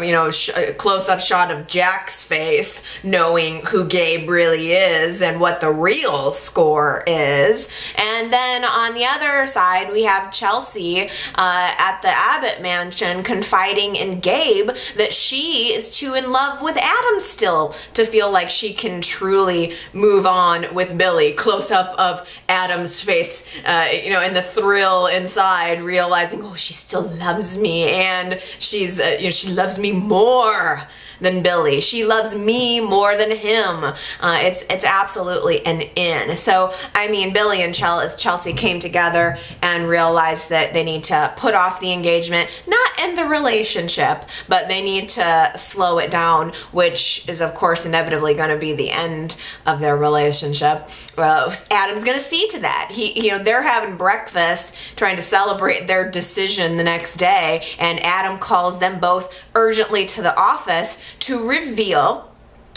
You know, close-up shot of Jack's face, knowing who Gabe really is and what the real score is. And then on the other side, we have Chelsea at the Abbott mansion confiding in Gabe that she is too in love with Adam still to feel like she can truly move on with Billy. Close up of Adam's face, you know, and the thrill inside, realizing, oh, she still loves me, and she's, you know, she loves me more than Billy. She loves me more than him. It's absolutely an in. So, I mean, Billy and Chelsea came together and realized that they need to put off the engagement, not end the relationship, but they need to slow it down, which is, of course, inevitably going to be the end of their relationship. Adam's going to see to that. You know, they're having breakfast, trying to celebrate their decision the next day, and Adam calls them both urgently to the office to reveal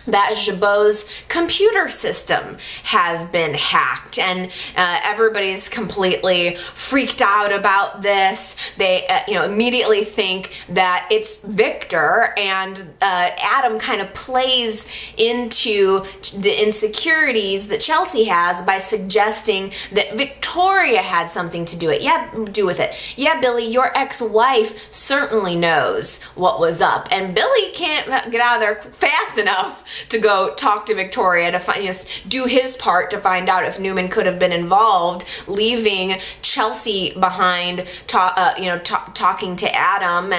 that Jabot's computer system has been hacked, and everybody's completely freaked out about this. They immediately think that it's Victor, and Adam kind of plays into the insecurities that Chelsea has by suggesting that Victoria had something to do with it. Yeah, Billy, your ex-wife certainly knows what was up, and Billy can't get out of there fast enough to go talk to Victoria to do his part to find out if Newman could have been involved, leaving Chelsea behind, talking to Adam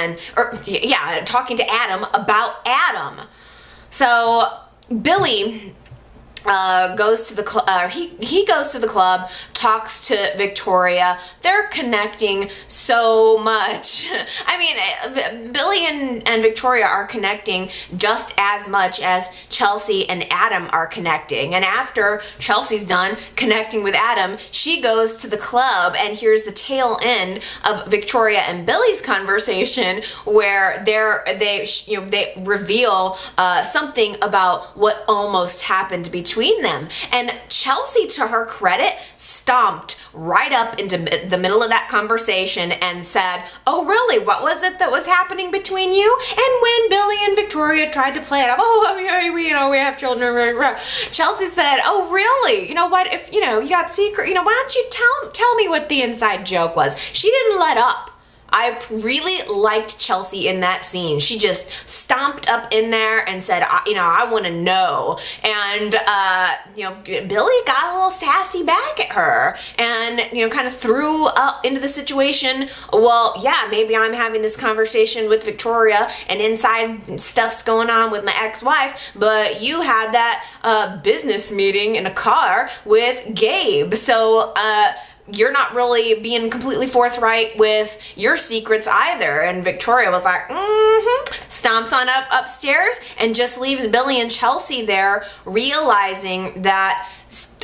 talking to Adam about Adam. So Billy goes to the club. He goes to the club, talks to Victoria. They're connecting so much. I mean, Billy and Victoria are connecting just as much as Chelsea and Adam are connecting. And after Chelsea's done connecting with Adam, she goes to the club and hears the tail end of Victoria and Billy's conversation, where they reveal something about what almost happened between them. And Chelsea, to her credit, stomped right up into the middle of that conversation and said, "Oh, really? What was it that was happening between you?" And when Billy and Victoria tried to play it up, "Oh, yeah, we have children," Chelsea said, "Oh, really? You know what? If you got secret, why don't you tell me what the inside joke was?" She didn't let up. I really liked Chelsea in that scene. She just stomped up in there and said, I want to know. And, Billy got a little sassy back at her and, kind of threw up into the situation. Well, yeah, maybe I'm having this conversation with Victoria and inside stuff's going on with my ex-wife, but you had that business meeting in a car with Gabe. So, you're not really being completely forthright with your secrets either. And Victoria was like, stomps on upstairs and just leaves Billy and Chelsea there, realizing that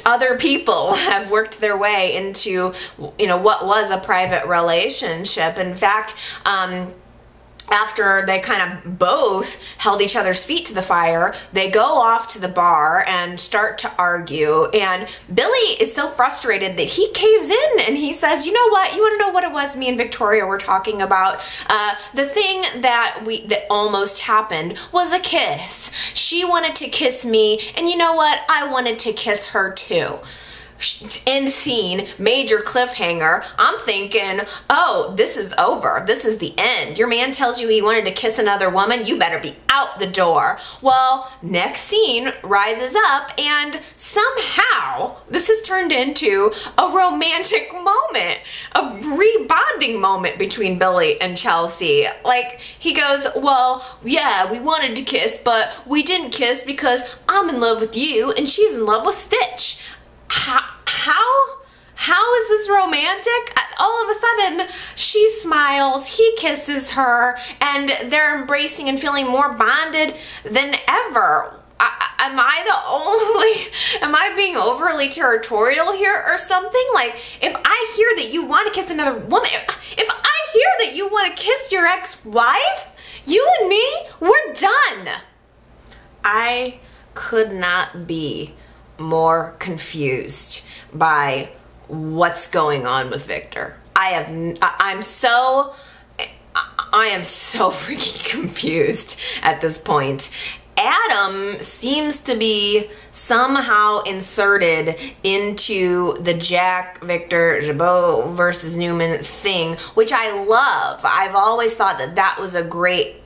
other people have worked their way into, what was a private relationship. In fact, after they kind of both held each other's feet to the fire, they go off to the bar and start to argue. And Billy is so frustrated that he caves in and he says, "You know what? You want to know what it was me and Victoria were talking about? The thing that almost happened was a kiss. She wanted to kiss me, and you know what? I wanted to kiss her too." End scene, major cliffhanger. I'm thinking, oh, this is over. This is the end. Your man tells you he wanted to kiss another woman. You better be out the door. Well, next scene rises up, and somehow this has turned into a romantic moment, a rebonding moment between Billy and Chelsea. Like, he goes, "Well, yeah, we wanted to kiss, but we didn't kiss because I'm in love with you and she's in love with Stitch." How is this romantic? All of a sudden, she smiles, he kisses her, and they're embracing and feeling more bonded than ever. Am I being overly territorial here or something? Like, if I hear that you want to kiss another woman, if I hear that you want to kiss your ex-wife, you and me, we're done. I could not be more confused by what's going on with Victor. I am so freaking confused at this point. Adam seems to be somehow inserted into the Jack, Victor, Jabot versus Newman thing, which I love. I've always thought that was a great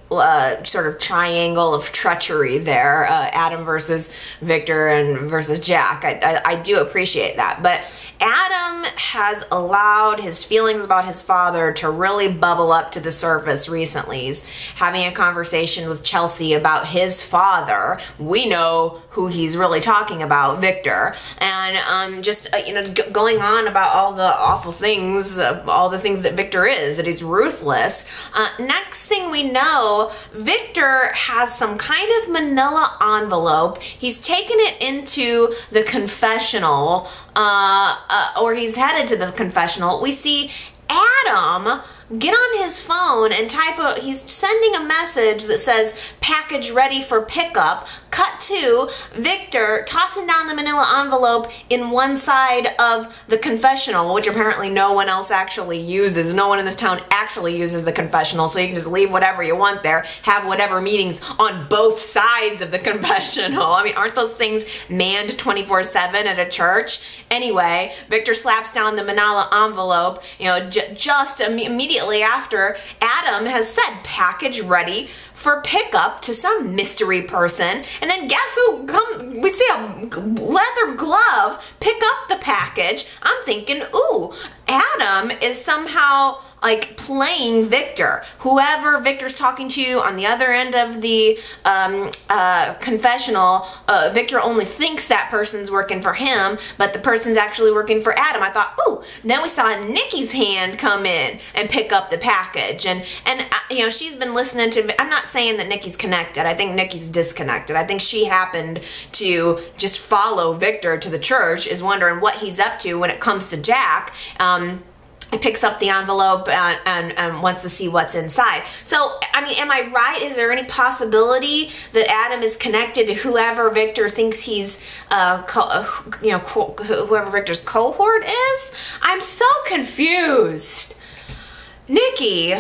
sort of triangle of treachery there, Adam versus Victor and versus Jack. I do appreciate that. But Adam has allowed his feelings about his father to really bubble up to the surface recently. He's having a conversation with Chelsea about his father. We know who he's really talking about, Victor. And just, going on about all the awful things, all the things that Victor is, that he's ruthless. Next thing we know, Victor has some kind of manila envelope. He's taken it into the confessional, or he's headed to the confessional. We see Adam get on his phone and he's sending a message that says, "Package ready for pickup. cut to Victor tossing down the manila envelope in one side of the confessional, which apparently no one else actually uses. No one in this town actually uses the confessional, so you can just leave whatever you want there, have whatever meetings on both sides of the confessional. I mean, aren't those things manned 24/7 at a church? Anyway, Victor slaps down the manila envelope, you know, just immediately after Adam has said package ready for pickup to some mystery person. And then guess who comes? We see a leather glove pick up the package. I'm thinking, ooh, Adam is somehow like playing Victor. Whoever Victor's talking to on the other end of the confessional, Victor only thinks that person's working for him, but the person's actually working for Adam. I thought, ooh. And then we saw Nicky's hand come in and pick up the package, and you know, she's been listening to. I'm not saying that Nicky's connected. I think Nicky's disconnected. I think she happened to just follow Victor to the church, is wondering what he's up to when it comes to Jack. He picks up the envelope and wants to see what's inside. So, I mean, am I right? Is there any possibility that Adam is connected to whoever Victor thinks he's, whoever Victor's cohort is? I'm so confused. Nicky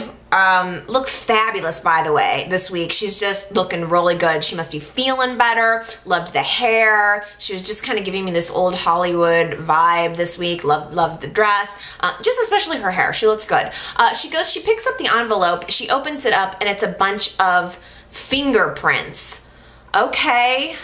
looked fabulous, by the way, this week. She's just looking really good. She must be feeling better. Loved the hair. She was just kind of giving me this old Hollywood vibe this week. Loved the dress. Just especially her hair. She looked good. She picks up the envelope. She opens it up, and it's a bunch of fingerprints. Okay.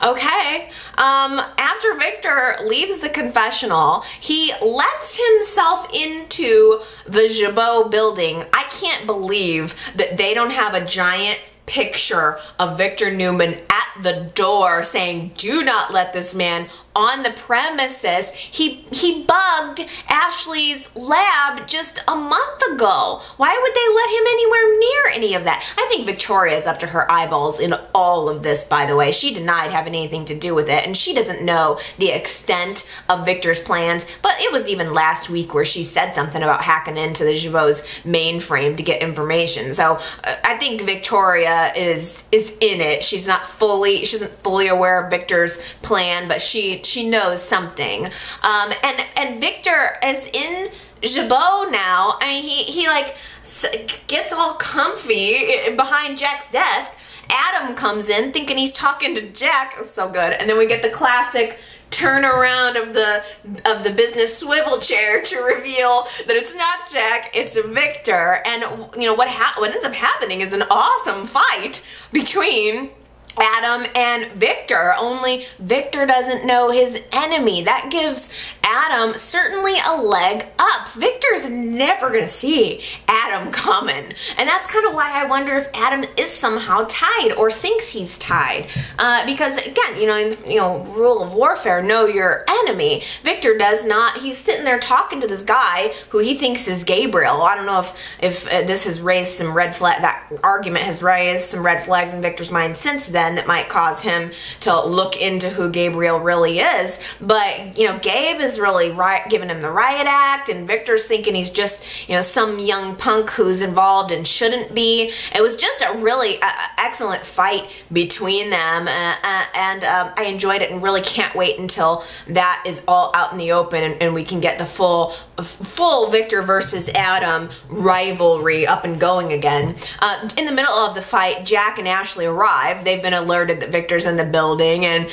Okay. After Victor leaves the confessional, he lets himself into the Jabot building. I can't believe that they don't have a giant picture of Victor Newman at the door saying, do not let this man on the premises. He bugged Ashley's lab just a month ago. Why would they let him anywhere near any of that? I think Victoria's up to her eyeballs in all of this, by the way. She denied having anything to do with it, and she doesn't know the extent of Victor's plans, but it was even last week where she said something about hacking into the Jabot's mainframe to get information. So I think Victoria is in it. She isn't fully aware of Victor's plan, but she knows something. And Victor is in Jabot now. I mean, he like gets all comfy behind Jack's desk. Adam comes in thinking he's talking to Jack. It was so good. And then we get the classic turn around of the business swivel chair to reveal that it's not Jack, it's Victor. And you know what ends up happening is an awesome fight between Adam and Victor, only Victor doesn't know his enemy. That gives Adam certainly a leg up. Victor's never gonna see Adam coming, and that's kind of why I wonder if Adam is somehow tied or thinks he's tied. Because again, rule of warfare, know your enemy. Victor does not. He's sitting there talking to this guy who he thinks is Gabriel. I don't know if this has raised some red flag. That argument has raised some red flags in Victor's mind since then. That might cause him to look into who Gabriel really is. But, Gabe is really giving him the riot act, and Victor's thinking he's just, some young punk who's involved and shouldn't be. It was just a really excellent fight between them, and I enjoyed it and really can't wait until that is all out in the open and we can get the full Victor versus Adam rivalry up and going again. In the middle of the fight, Jack and Ashley arrive. They've been alerted that Victor's in the building, and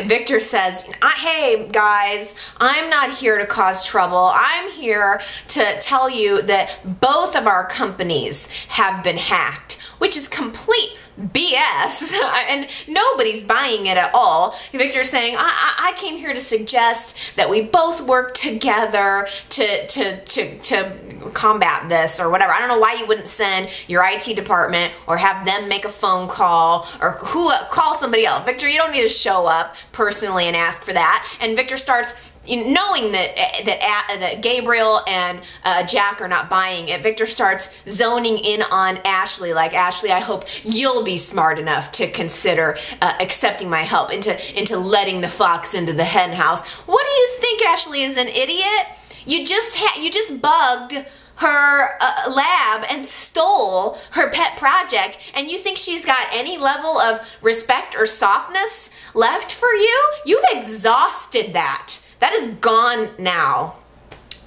Victor says, hey guys, I'm not here to cause trouble. I'm here to tell you that both of our companies have been hacked, which is complete BS, and nobody's buying it at all. Victor's saying, I came here to suggest that we both work together to combat this or whatever. I don't know why you wouldn't send your IT department or have them make a phone call or call somebody else. Victor, you don't need to show up personally and ask for that. And Victor starts knowing that Gabriel and Jack are not buying it. Victor starts zoning in on Ashley, like, Ashley, I hope you'll be smart enough to consider accepting my help into letting the fox into the hen house. What do you think, Ashley is an idiot? You just bugged her lab and stole her pet project, and you think she's got any level of respect or softness left for you? You've exhausted that. That is gone now.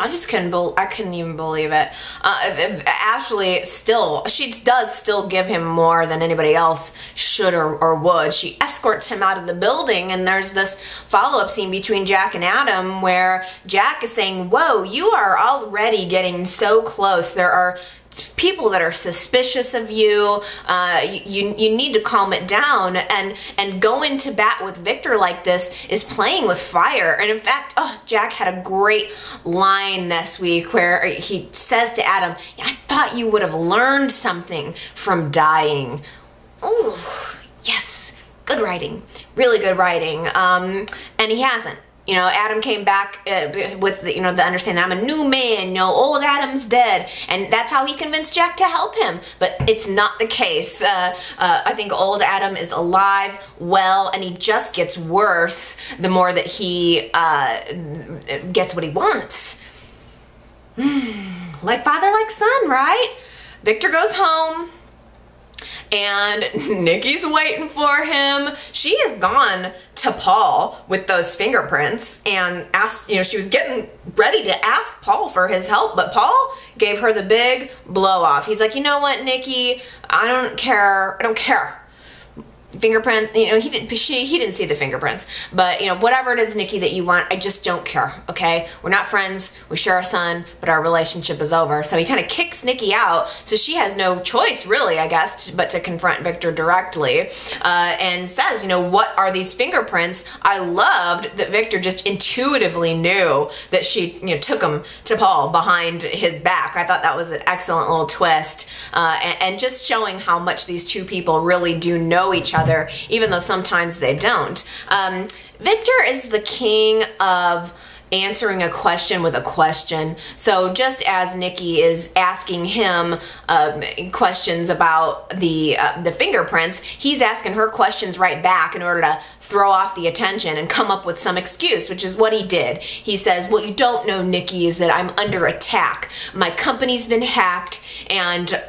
I couldn't even believe it. Ashley she does still give him more than anybody else should or would. She escorts him out of the building, and there's this follow-up scene between Jack and Adam where Jack is saying, whoa, you are already getting so close. There are people that are suspicious of you. You need to calm it down, and going to bat with Victor like this is playing with fire. And in fact, Jack had a great line this week where he says to Adam, I thought you would have learned something from dying. Ooh, yes, good writing, really good writing. And he hasn't. Adam came back with the understanding, I'm a new man, old Adam's dead, and that's how he convinced Jack to help him. But it's not the case. I think old Adam is alive, well, and he just gets worse the more that he gets what he wants. Like father, like son, right? Victor goes home, and Nicky's waiting for him. She has gone to Paul with those fingerprints and asked, she was getting ready to ask Paul for his help, but Paul gave her the big blow off. He's like, you know what, Nicky, I don't care. Fingerprint, he didn't see the fingerprints, but whatever it is, Nicky, that you want, I just don't care. Okay, we're not friends, we share a son, but our relationship is over. So he kind of kicks Nicky out, so she has no choice really, I guess, but to confront Victor directly, and says, what are these fingerprints? I loved that Victor just intuitively knew that she took them to Paul behind his back. I thought that was an excellent little twist, and just showing how much these two people really do know each other, even though sometimes they don't. Victor is the king of answering a question with a question. So just as Nicky is asking him questions about the fingerprints, he's asking her questions right back in order to throw off the attention and come up with some excuse, which is what he did. He says, what you don't know, Nicky, is that I'm under attack. My company's been hacked, and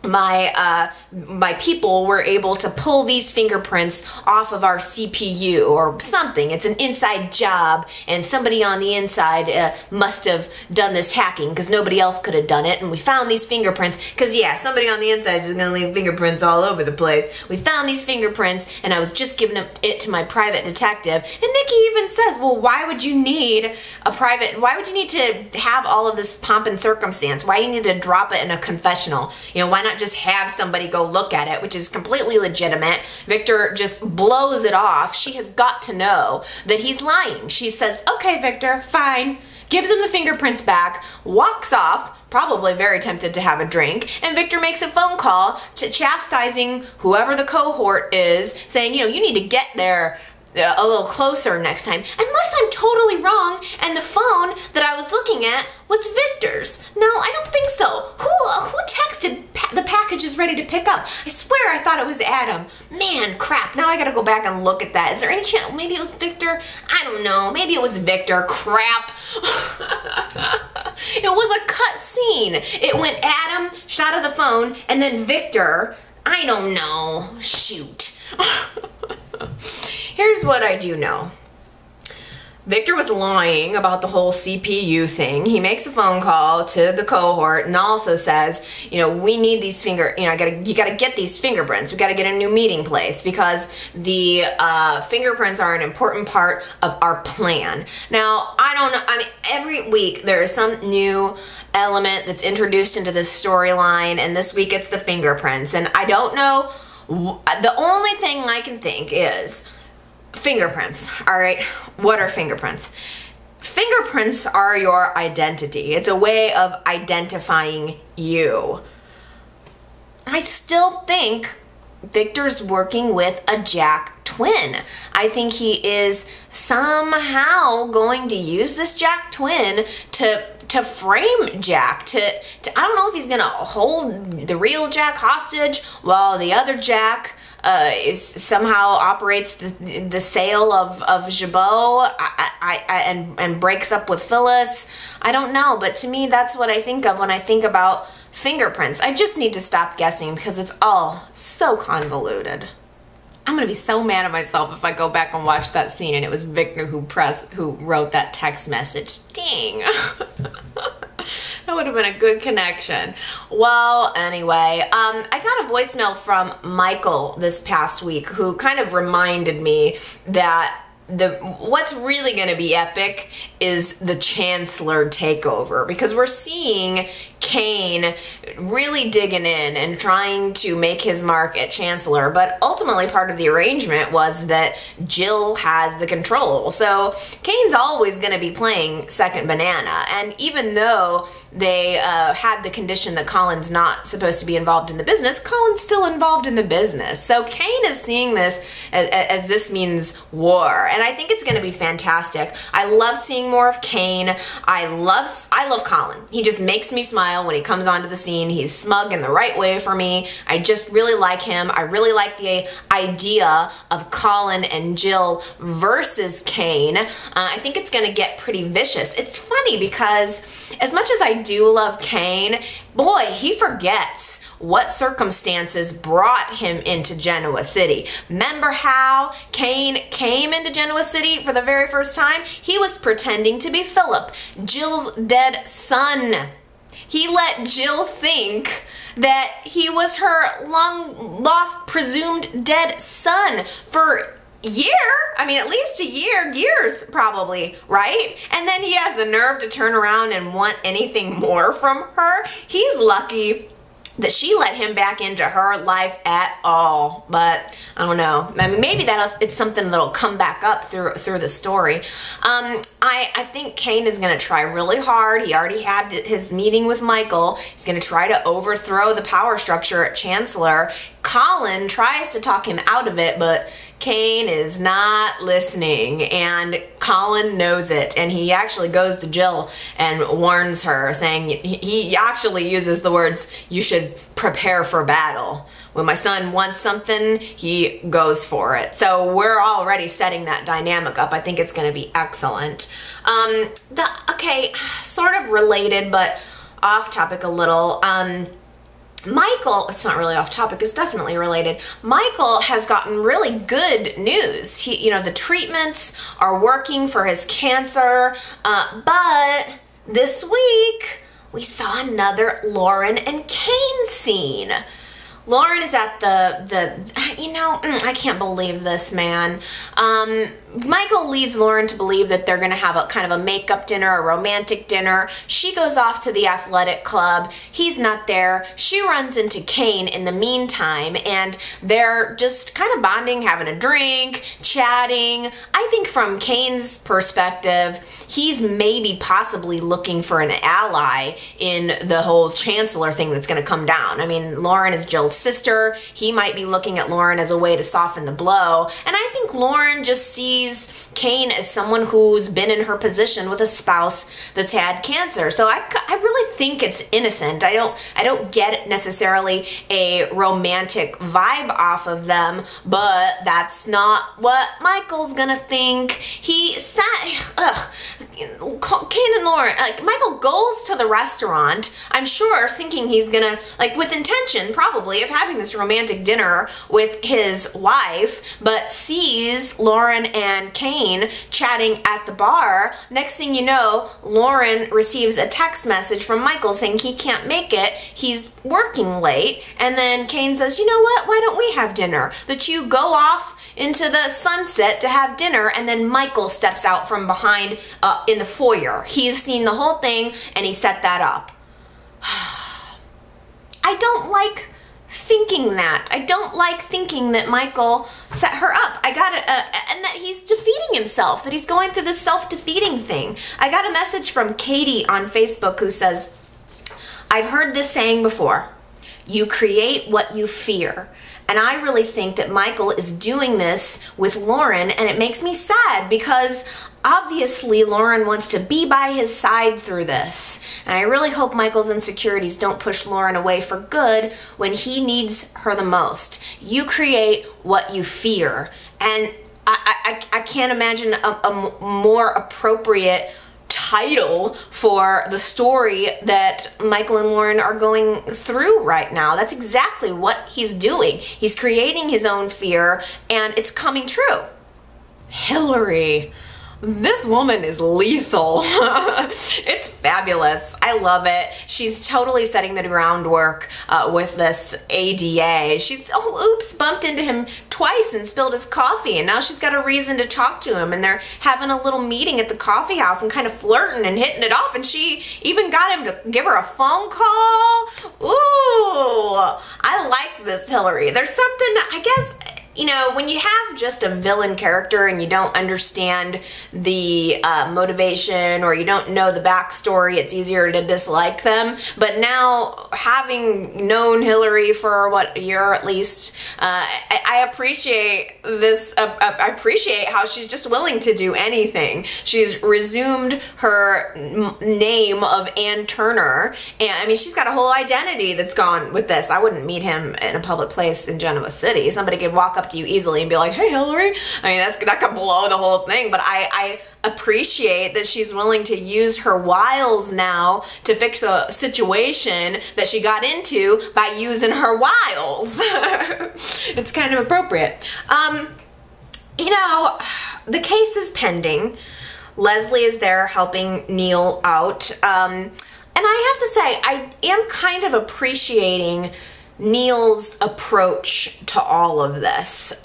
my people were able to pull these fingerprints off of our CPU or something. It's an inside job, and somebody on the inside must have done this hacking because nobody else could have done it. And we found these fingerprints because, yeah, somebody on the inside is going to leave fingerprints all over the place. We found these fingerprints, and I was just giving it to my private detective. And Nicky even says, well, why would you need to have all of this pomp and circumstance? Why do you need to drop it in a confessional? Why not just have somebody go look at it, which is completely legitimate. Victor just blows it off. She has got to know that he's lying. She says, okay, Victor, fine. Gives him the fingerprints back, walks off, probably very tempted to have a drink, and Victor makes a phone call to chastising whoever the cohort is, saying, you need to get there a little closer next time, unless I'm totally wrong and the phone that I was looking at was Victor's. No, I don't think so. Who texted the package is ready to pick up? I swear I thought it was Adam. Man, crap, now I gotta go back and look at that. Is there any chance maybe it was Victor? I don't know, maybe it was Victor. Crap. It was a cut scene. It went Adam, shot of the phone, and then Victor. I don't know. Shoot. Here's what I do know. Victor was lying about the whole CPU thing. He makes a phone call to the cohort and also says, we need these you gotta get these fingerprints. We gotta get a new meeting place because the fingerprints are an important part of our plan. Now, I don't know, every week there is some new element that's introduced into this storyline, and this week it's the fingerprints, and I don't know, the only thing I can think is fingerprints. All right, what are fingerprints? Fingerprints are your identity. It's a way of identifying you. I still think Victor's working with a Jack twin. I think he is somehow going to use this Jack twin to frame Jack, I don't know if he's gonna hold the real Jack hostage while the other Jack somehow operates the sale of Jabot and breaks up with Phyllis. I don't know, but to me, that's what I think of when I think about fingerprints. I just need to stop guessing because it's all so convoluted. I'm gonna be so mad at myself if I go back and watch that scene and it was Victor who wrote that text message. Dang. That would have been a good connection. Well, anyway, I got a voicemail from Michael this past week who kind of reminded me that what's really going to be epic is the Chancellor takeover, because we're seeing Kane really digging in and trying to make his mark at Chancellor, but ultimately part of the arrangement was that Jill has the control. So Kane's always going to be playing second banana, and even though they had the condition that Colin's not supposed to be involved in the business, Colin's still involved in the business. So Kane is seeing this as this means war, and I think it's going to be fantastic. I love seeing more of Kane. I love Colin. He just makes me smile when he comes onto the scene. He's smug in the right way for me. I just really like him. I really like the idea of Colin and Jill versus Kane. I think it's going to get pretty vicious. It's funny because as much as I do love Kane, boy, he forgets what circumstances brought him into Genoa City. Remember how Kane came into Genoa City for the very first time? He was pretending to be Philip, Jill's dead son. He let Jill think that he was her long lost, presumed dead son for at least a year, years probably, right? And then he has the nerve to turn around and want anything more from her. He's lucky that she let him back into her life at all. But I don't know. I mean, maybe it's something that'll come back up through the story. I think Kane is going to try really hard. He already had his meeting with Michael. He's going to try to overthrow the power structure at Chancellor. Colin tries to talk him out of it, but Kane is not listening, and Colin knows it, and he actually goes to Jill and warns her, saying he actually uses the words, "You should prepare for battle." When my son wants something, he goes for it. So we're already setting that dynamic up. I think it's going to be excellent. Okay, sort of related, but off topic a little. Michael, it's not really off topic, it's definitely related. Michael has gotten really good news. The treatments are working for his cancer, but this week we saw another Lauren and Kane scene. Lauren is at I can't believe this, man. Michael leads Lauren to believe that they're going to have a kind of a makeup dinner, a romantic dinner. She goes off to the athletic club. He's not there. She runs into Kane in the meantime, and they're just kind of bonding, having a drink, chatting. I think from Kane's perspective, he's maybe possibly looking for an ally in the whole Chancellor thing that's going to come down. I mean, Lauren is Jill's sister. He might be looking at Lauren as a way to soften the blow, and I think Lauren just sees Kane as someone who's been in her position with a spouse that's had cancer. So I really think it's innocent. I don't get necessarily a romantic vibe off of them, but that's not what Michael's gonna think. Kane and Lauren, Michael goes to the restaurant, I'm sure thinking he's gonna, with intention probably of having this romantic dinner with his wife, but sees Lauren and Kane chatting at the bar. Next thing you know, Lauren receives a text message from Michael saying he can't make it, he's working late, and then Kane says, you know what, why don't we have dinner? The two go off into the sunset to have dinner, and then Michael steps out from behind in the foyer. He's seen the whole thing, and he set that up. I don't like thinking that. I don't like thinking that Michael set her up. And that he's defeating himself, that he's going through this self-defeating thing. I got a message from Katie on Facebook who says, I've heard this saying before. You create what you fear. And I really think that Michael is doing this with Lauren, and it makes me sad because obviously Lauren wants to be by his side through this. And I really hope Michael's insecurities don't push Lauren away for good when he needs her the most. You create what you fear. And I can't imagine a more appropriate title for the story that Michael and Lauren are going through right now. That's exactly what he's doing. He's creating his own fear, and it's coming true. Hilary. This woman is lethal. It's fabulous. I love it. She's totally setting the groundwork with this ADA. She's, oops, bumped into him twice and spilled his coffee, and now she's got a reason to talk to him, and they're having a little meeting at the coffee house and kind of flirting and hitting it off, and she even got him to give her a phone call. Ooh, I like this Hilary. There's something, I guess, you know, when you have just a villain character and you don't understand the motivation, or you don't know the backstory, it's easier to dislike them. But now, having known Hilary for, what, a year at least, I appreciate this. I appreciate how she's just willing to do anything. She's resumed her name of Ann Turner, and I mean, she's got a whole identity that's gone with this. I wouldn't meet him in a public place in Genoa City. Somebody could walk up to you easily and be like, hey, Hilary. I mean, that could blow the whole thing, but I appreciate that she's willing to use her wiles now to fix a situation that she got into by using her wiles. It's kind of appropriate. You know, the case is pending. Leslie is there helping Neil out. And I have to say, I am kind of appreciating Neil's approach to all of this.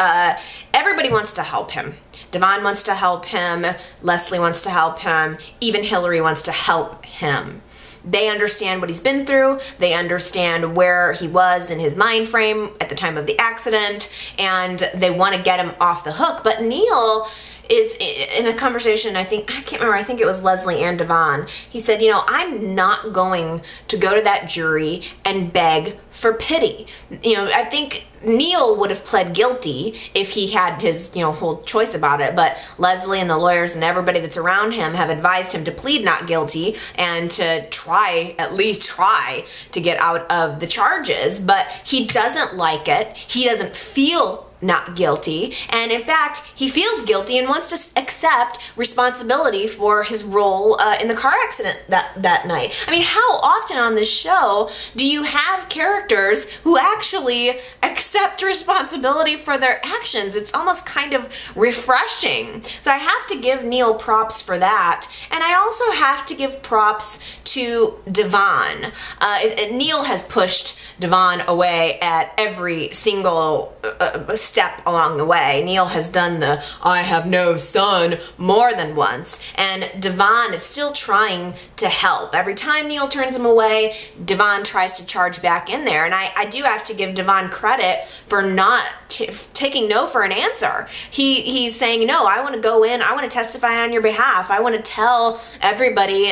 Everybody wants to help him. Devon wants to help him. Leslie wants to help him. Even Hilary wants to help him. They understand what he's been through. They understand where he was in his mind frame at the time of the accident, and they want to get him off the hook. But Neil is in a conversation, I can't remember, I think it was Leslie and Devon. He said, you know, I'm not going to go to that jury and beg for pity. You know, I think Neil would have pled guilty if he had his, you know, whole choice about it, but Leslie and the lawyers and everybody that's around him have advised him to plead not guilty and to try, at least try, to get out of the charges. But he doesn't like it. He doesn't feel not guilty, and in fact he feels guilty and wants to accept responsibility for his role in the car accident that night. I mean, how often on this show do you have characters who actually accept responsibility for their actions? It's almost kind of refreshing. So I have to give Neil props for that, and I also have to give props to Devon. Neil has pushed Devon away at every single step along the way. Neil has done the I have no son more than once, and Devon is still trying to help. Every time Neil turns him away, Devon tries to charge back in there, and I do have to give Devon credit for not taking no for an answer. He's saying, no, I want to go in, I want to testify on your behalf, I want to tell everybody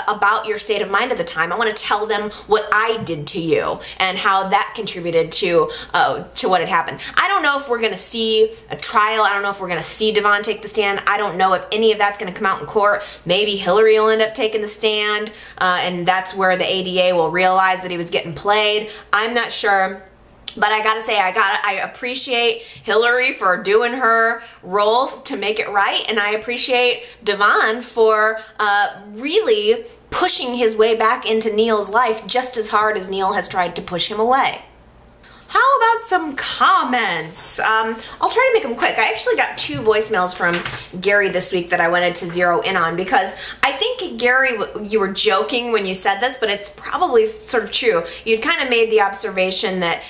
about your state of mind at the time, I want to tell them what I did to you and how that contributed to what had happened. I don't know if we're going to see a trial. I don't know if we're going to see Devon take the stand. I don't know if any of that's going to come out in court. Maybe Hilary will end up taking the stand, and that's where the ADA will realize that he was getting played. I'm not sure. But I gotta say, I appreciate Hilary for doing her role to make it right, and I appreciate Devon for really pushing his way back into Neil's life just as hard as Neil has tried to push him away. How about some comments? I'll try to make them quick. I actually got 2 voicemails from Gary this week that I wanted to zero in on, because I think, Gary, you were joking when you said this, but it's probably sort of true. You'd kind of made the observation that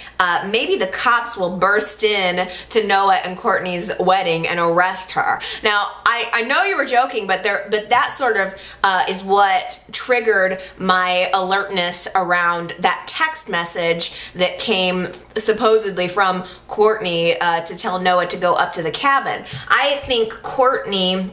maybe the cops will burst in to Noah and Courtney's wedding and arrest her. Now, I know you were joking, but that sort of is what triggered my alertness around that text message that came supposedly from Courtney to tell Noah to go up to the cabin. I think Courtney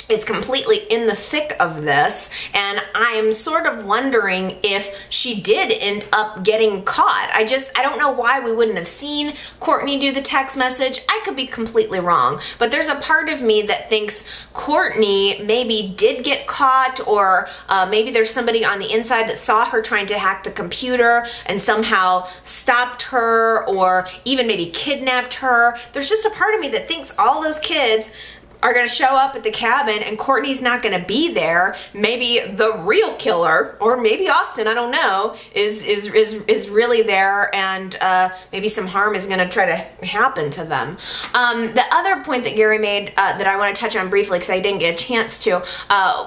is completely in the thick of this, and I'm sort of wondering if she did end up getting caught. I don't know why we wouldn't have seen Courtney do the text message. I could be completely wrong, but there's a part of me that thinks Courtney maybe did get caught, or maybe there's somebody on the inside that saw her trying to hack the computer and somehow stopped her, or even maybe kidnapped her. There's just a part of me that thinks all those kids are going to show up at the cabin and Courtney's not going to be there. Maybe the real killer, or maybe Austin, I don't know, is really there, and maybe some harm is going to try to happen to them. The other point that Gary made that I want to touch on briefly, because I didn't get a chance to,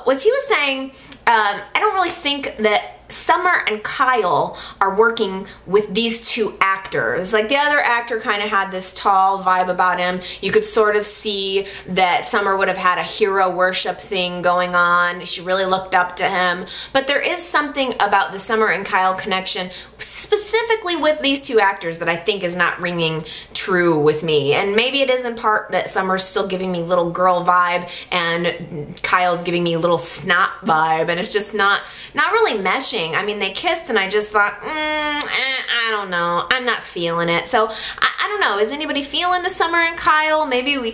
was he was saying, I don't really think that Summer and Kyle are working with these two actors. Like, the other actor kind of had this tall vibe about him. You could sort of see that Summer would have had a hero worship thing going on. She really looked up to him. But there is something about the Summer and Kyle connection, specifically with these two actors, that I think is not ringing true with me. And maybe it is in part that Summer's still giving me little girl vibe and Kyle's giving me little snot vibe, and it's just not really meshing. I mean, they kissed and I just thought, I don't know, I'm not feeling it. So I don't know, is anybody feeling the Summer and Kyle? Maybe we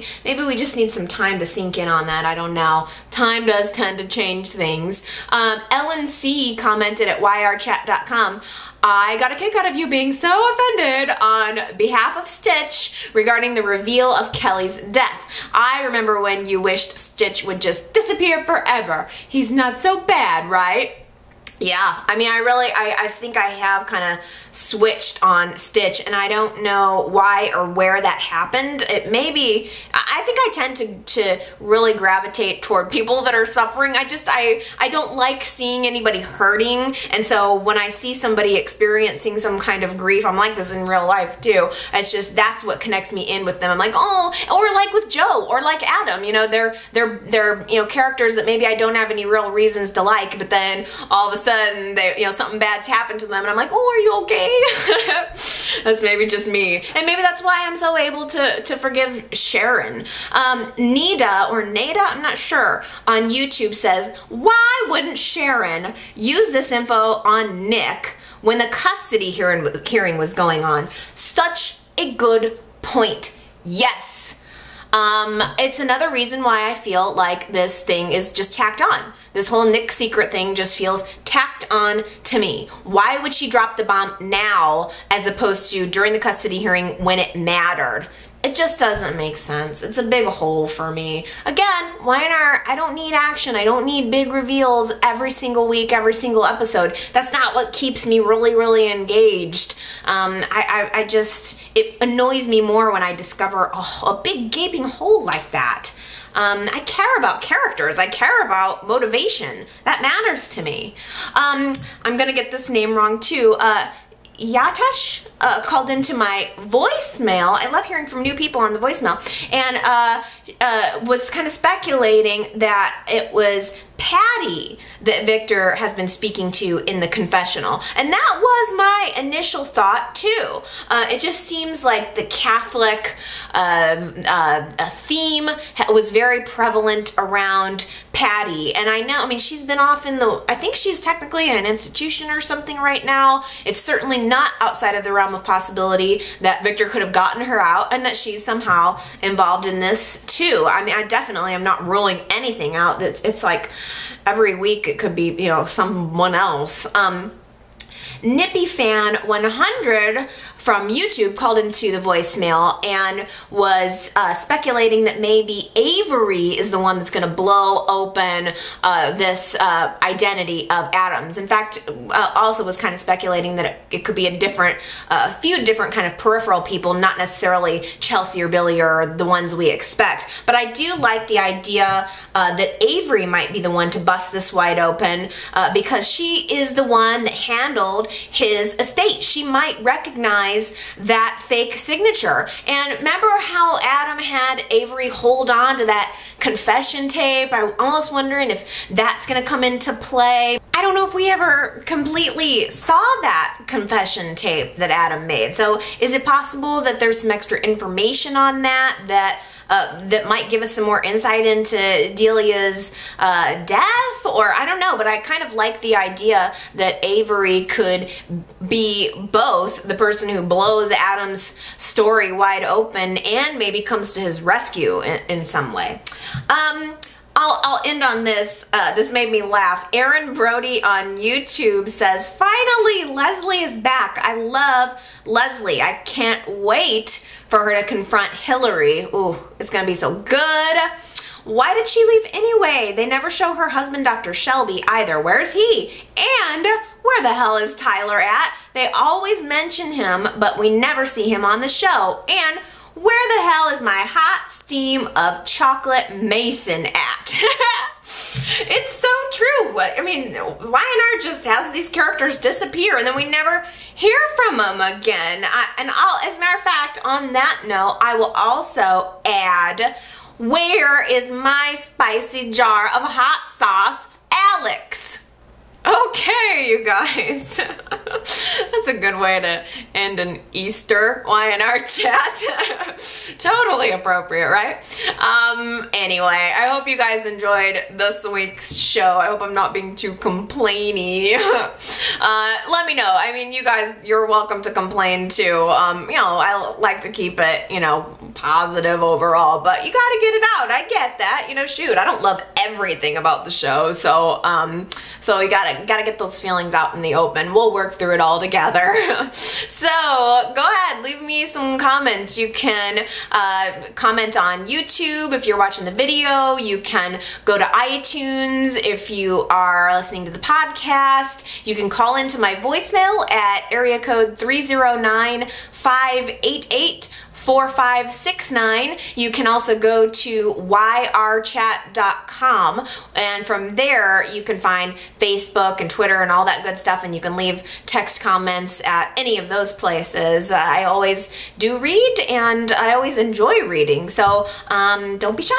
just need some time to sink in on that. I don't know. Time does tend to change things. Ellen C commented at yrchat.com, I got a kick out of you being so offended on behalf of Stitch regarding the reveal of Kelly's death. I remember when you wished Stitch would just disappear forever. He's not so bad, right? Yeah, I mean, I think I have kind of switched on Stitch, and I don't know why or where that happened. It may be, I think I tend to really gravitate toward people that are suffering. I don't like seeing anybody hurting, and so when I see somebody experiencing some kind of grief, I'm like this in real life too. It's just, that's what connects me in with them. I'm like, oh, or like with Joe, or like Adam, you know, they're you know, characters that maybe I don't have any real reasons to like, but then all of a sudden, they, you know, something bad's happened to them, and I'm like, oh, are you okay? That's maybe just me, and maybe that's why I'm so able to forgive Sharon. Nida, or Nada, I'm not sure, on YouTube says, why wouldn't Sharon use this info on Nick when the custody hearing was going on? Such a good point. Yes. It's another reason why I feel like this thing is just tacked on. This whole Nick Secret thing just feels tacked on to me. Why would she drop the bomb now as opposed to during the custody hearing when it mattered? It just doesn't make sense. It's a big hole for me. Again, I don't need action. I don't need big reveals every single week, every single episode. That's not what keeps me really, really engaged. It annoys me more when I discover a big gaping hole like that. I care about characters. I care about motivation. That matters to me. I'm gonna get this name wrong too. Yatesh called into my voicemail. I love hearing from new people on the voicemail, and was kind of speculating that it was Patty that Victor has been speaking to in the confessional. And that was my initial thought too. It just seems like the Catholic theme was very prevalent around Patty. And I mean, she's been off I think she's technically in an institution or something right now. It's certainly not outside of the realm of possibility that Victor could have gotten her out and that she's somehow involved in this too. I mean, I definitely am not ruling anything out. It's like every week it could be, you know, someone else. Nippy Fan 100 from YouTube called into the voicemail and was speculating that maybe Avery is the one that's going to blow open this identity of Adams. In fact, also was kind of speculating that it could be a few different kind of peripheral people, not necessarily Chelsea or Billy or the ones we expect. But I do like the idea that Avery might be the one to bust this wide open because she is the one that handled his estate. She might recognize that fake signature. And remember how Adam had Avery hold on to that confession tape? I'm almost wondering if that's going to come into play. I don't know if we ever completely saw that confession tape that Adam made. So is it possible that there's some extra information on that that might give us some more insight into Delia's death, or I don't know, but I kind of like the idea that Avery could be both the person who blows Adam's story wide open and maybe comes to his rescue in some way. I'll end on this. This made me laugh. Aaron Brody on YouTube says, finally, Leslie is back. I love Leslie. I can't wait for her to confront Hilary. Ooh, it's going to be so good. Why did she leave anyway? They never show her husband, Dr. Shelby, either. Where's he? And where the hell is Tyler at? They always mention him, but we never see him on the show. And where the hell is my hot steam of chocolate Mason at? It's so true. I mean, Y&R just has these characters disappear and then we never hear from them again. As a matter of fact, on that note, I will also add, where is my spicy jar of hot sauce, Alex? Okay, you guys. That's a good way to end an Easter Y&R chat. Totally appropriate, right? Anyway, I hope you guys enjoyed this week's show. I hope I'm not being too complainy. Let me know. I mean, you guys, you're welcome to complain too. You know, I like to keep it, you know, positive overall, but you gotta get it out. I get that. You know, shoot, I don't love everything about the show, so you gotta get those feelings out in the open. We'll work through it all together. So go ahead, leave me some comments. You can comment on YouTube if you're watching the video. You can go to iTunes if you are listening to the podcast. You can call into my voicemail at area code 309-588-4569. You can also go to yrchat.com, and from there you can find Facebook and Twitter and all that good stuff, and you can leave text comments at any of those places. I always do read and I always enjoy reading, so don't be shy.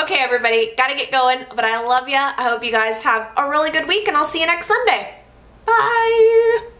Okay, everybody, gotta get going, but I love ya. I hope you guys have a really good week, and I'll see you next Sunday. Bye.